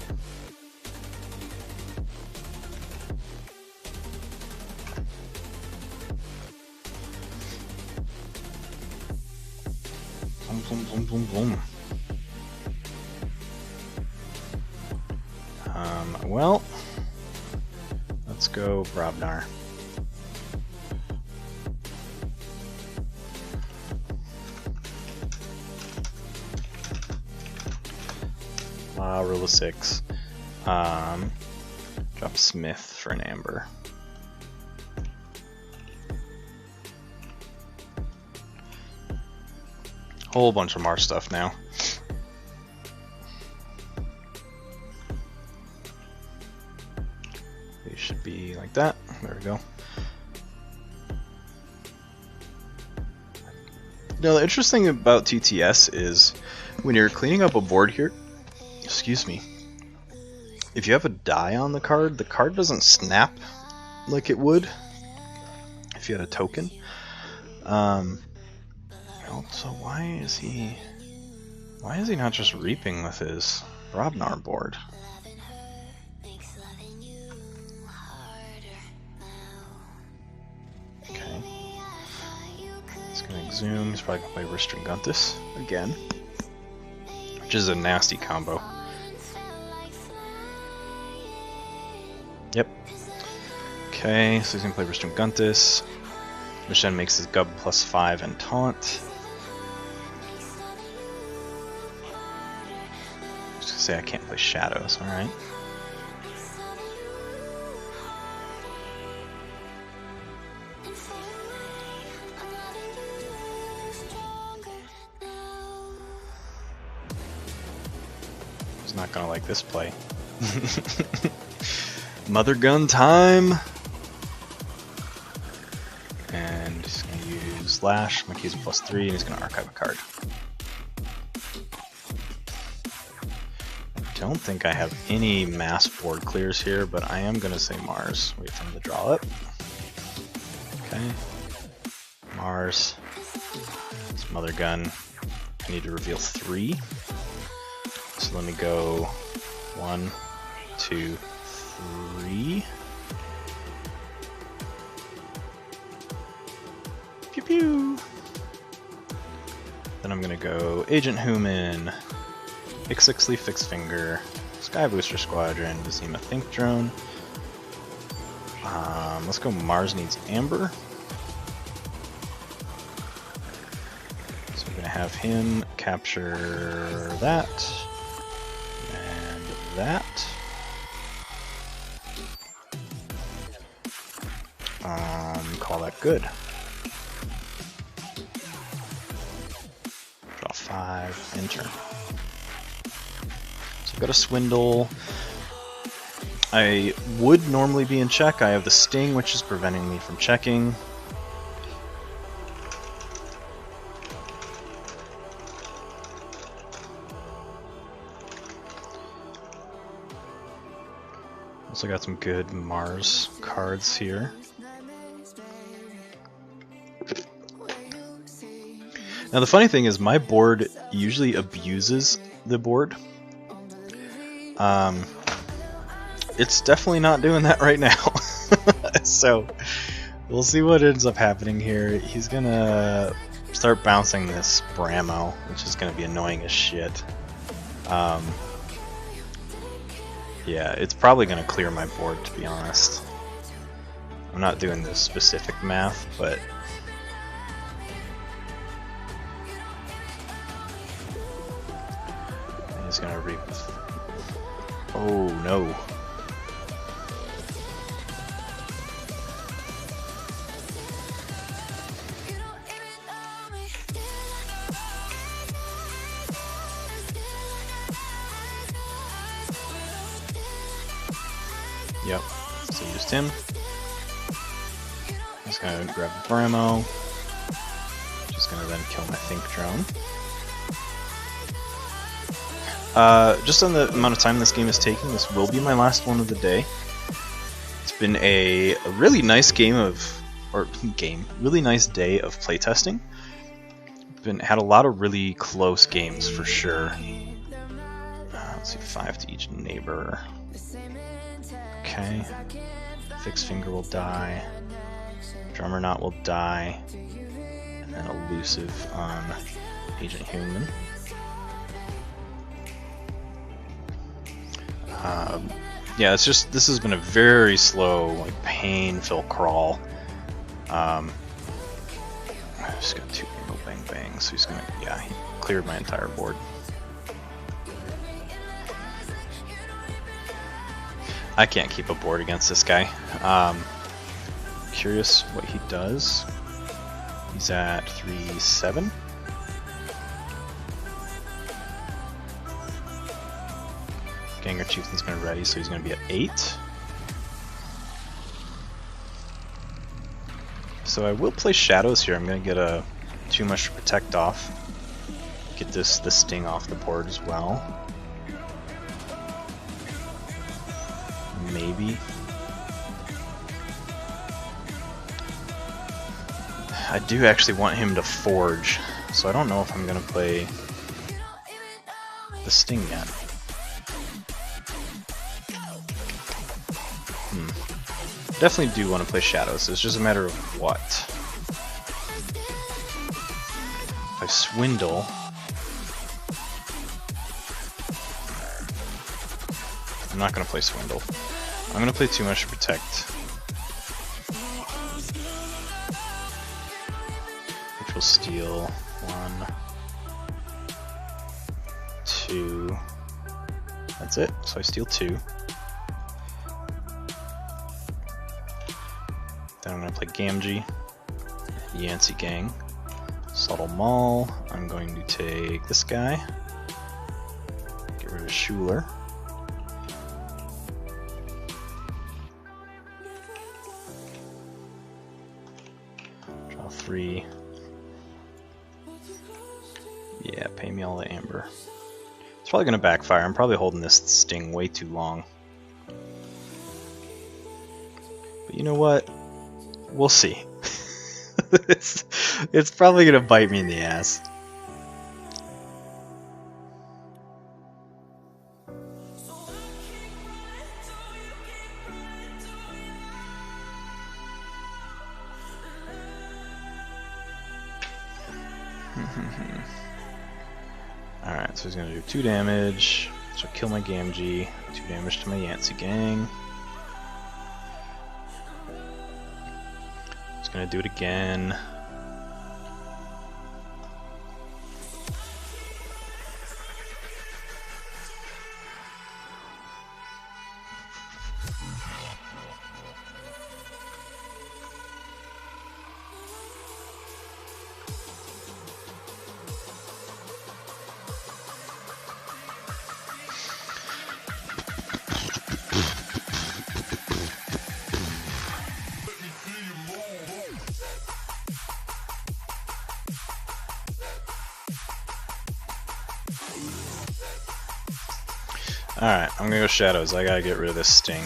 S1: Boom, boom, boom, boom, boom. Well, let's go Brobnar. Rule of 6. Drop Smith for an Amber. Whole bunch of Mars stuff now. They should be like that. There we go. Now the interesting thing about TTS is when you're cleaning up a board here, excuse me, if you have a die on the card doesn't snap like it would if you had a token. Also, why is he not just reaping with his Brobnar board? Okay. He's gonna exhume, he's probably gonna play Restringuntus again, which is a nasty combo. Yep. Okay, so he's gonna play Restringuntus. Mishen makes his Gub +5 and Taunt. Just gonna say I can't play Shadows, alright. He's not gonna like this play. Mother Gun time! And he's going to use Flash. I'm gonna use a +3, and he's gonna archive a card. I don't think I have any mass board clears here, but I am gonna say Mars. Wait for him to draw it. Okay. Mars. This Mother Gun. I need to reveal 3. So let me go 1, 2, 3. Pew pew. Then I'm gonna go Agent Human, Ixixley Fixed Finger, Sky Booster Squadron, Vizima Think Drone. Let's go Mars Needs Amber. So we're gonna have him capture that and that. Call that good. Draw 5, enter. So I've got a Swindle. I would normally be in check. I have the Sting, which is preventing me from checking. Also got some good Mars cards here. Now the funny thing is my board usually abuses the board. It's definitely not doing that right now. So we'll see what ends up happening here. He's gonna start bouncing this Bramo, which is gonna be annoying as shit. Yeah, it's probably gonna clear my board, to be honest. I'm not doing the specific math, but he's gonna reap. Oh no. Yep, so used him. He's gonna grab the Bramo. Just gonna then kill my Think Drone. Just on the amount of time this game is taking, this will be my last one of the day. It's been a really nice really nice day of playtesting. Had a lot of really close games for sure. Let's see, 5 to each neighbor. Okay. Fixed Finger will die. Drummer Knot will die. And then Elusive on Agent Human. Yeah, it's just, this has been a very slow, like, pain-filled crawl. I just got 2 Rainbow Bang Bangs, so he's gonna, yeah, he cleared my entire board. I can't keep a board against this guy. Curious what he does. He's at 3-7. Ganger Chieftain's been ready, so he's going to be at 8. So I will play Shadows here. I'm going to get a Too Much to Protect off. Get the Sting off the board as well. Maybe. I do actually want him to Forge, so I don't know if I'm going to play the Sting yet. Definitely do want to play Shadows, it's just a matter of what. If I Swindle... I'm not going to play Swindle. I'm going to play Too Much to Protect. Which will steal 1, 2... That's it, so I steal 2. Then I'm going to play Gamgee, Yancey Gang, Subtle Maul. I'm going to take this guy, get rid of Schuler. Draw 3, Pay me all the amber. It's probably gonna backfire. I'm probably holding this sting way too long. But you know what? We'll see. It's probably gonna bite me in the ass. Alright, so he's gonna do 2 damage, which will kill my Gamgee, 2 damage to my Yancey gang. He's gonna do it again. Alright, I'm gonna go Shadows. I gotta get rid of this sting.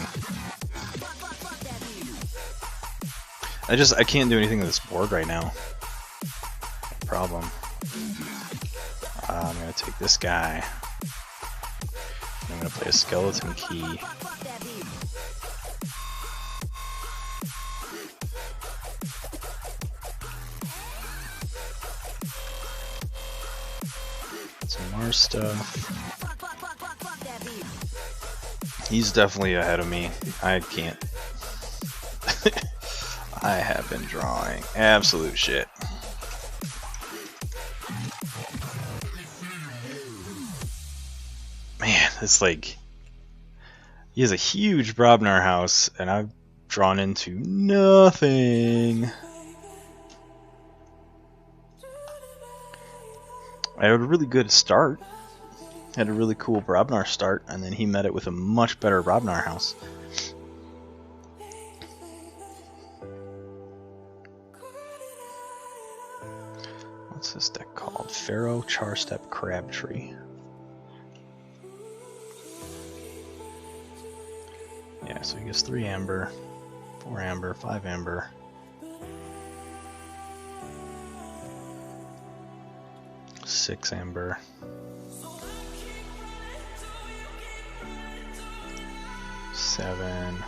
S1: I can't do anything with this board right now. Problem. I'm gonna take this guy. I'm gonna play a skeleton key. Some more stuff. He's definitely ahead of me. I can't. I have been drawing absolute shit. Man, it's like he has a huge Brobnar house, and I've drawn into nothing. I had a really good start. Had a really cool Brobnar start, and then he met it with a much better Brobnar house. What's this deck called? Pharaoh, Charstep, Crabtree. Yeah, so he gets 3 amber, 4 amber, 5 amber. Six amber. 7.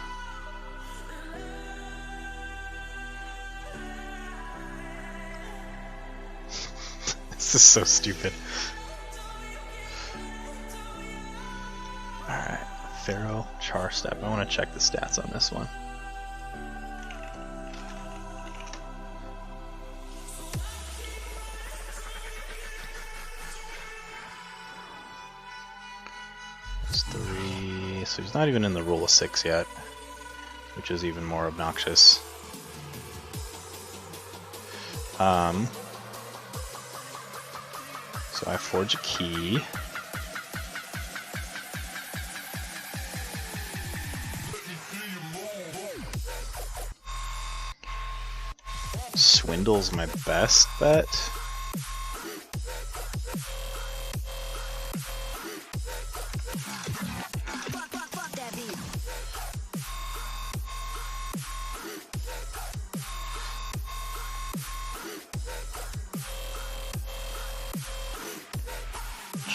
S1: This is so stupid. Alright, Pharaoh, Charstep. I want to check the stats on this one. That's 3. So he's not even in the rule of 6 yet, which is even more obnoxious. So I forge a key. Swindle's my best bet.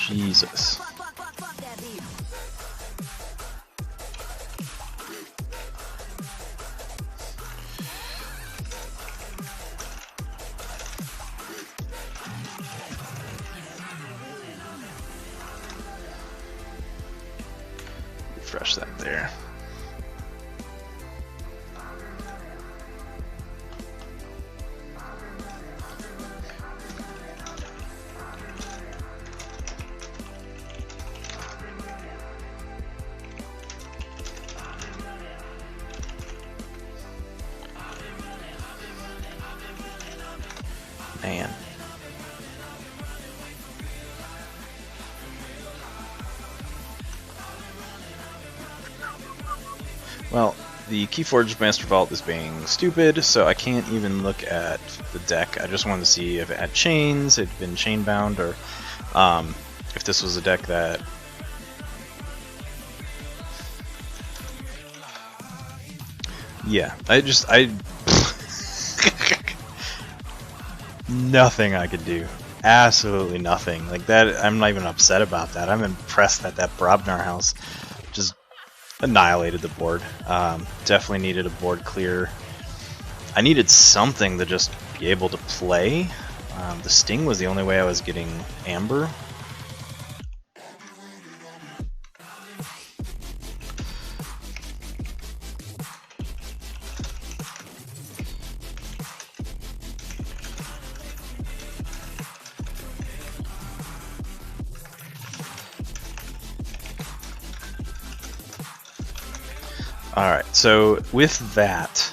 S1: Jesus. Refresh that there. Man. Well, the Keyforged Master Vault is being stupid, so I can't even look at the deck. I just wanted to see if it had chains, it had been chain bound, or If this was a deck that yeah, I nothing I could do. Absolutely nothing. Like that, I'm not even upset about that. I'm impressed that that Brobnar house just annihilated the board. Definitely needed a board clear. I needed something to just be able to play. The Sting was the only way I was getting Amber. Alright, so with that,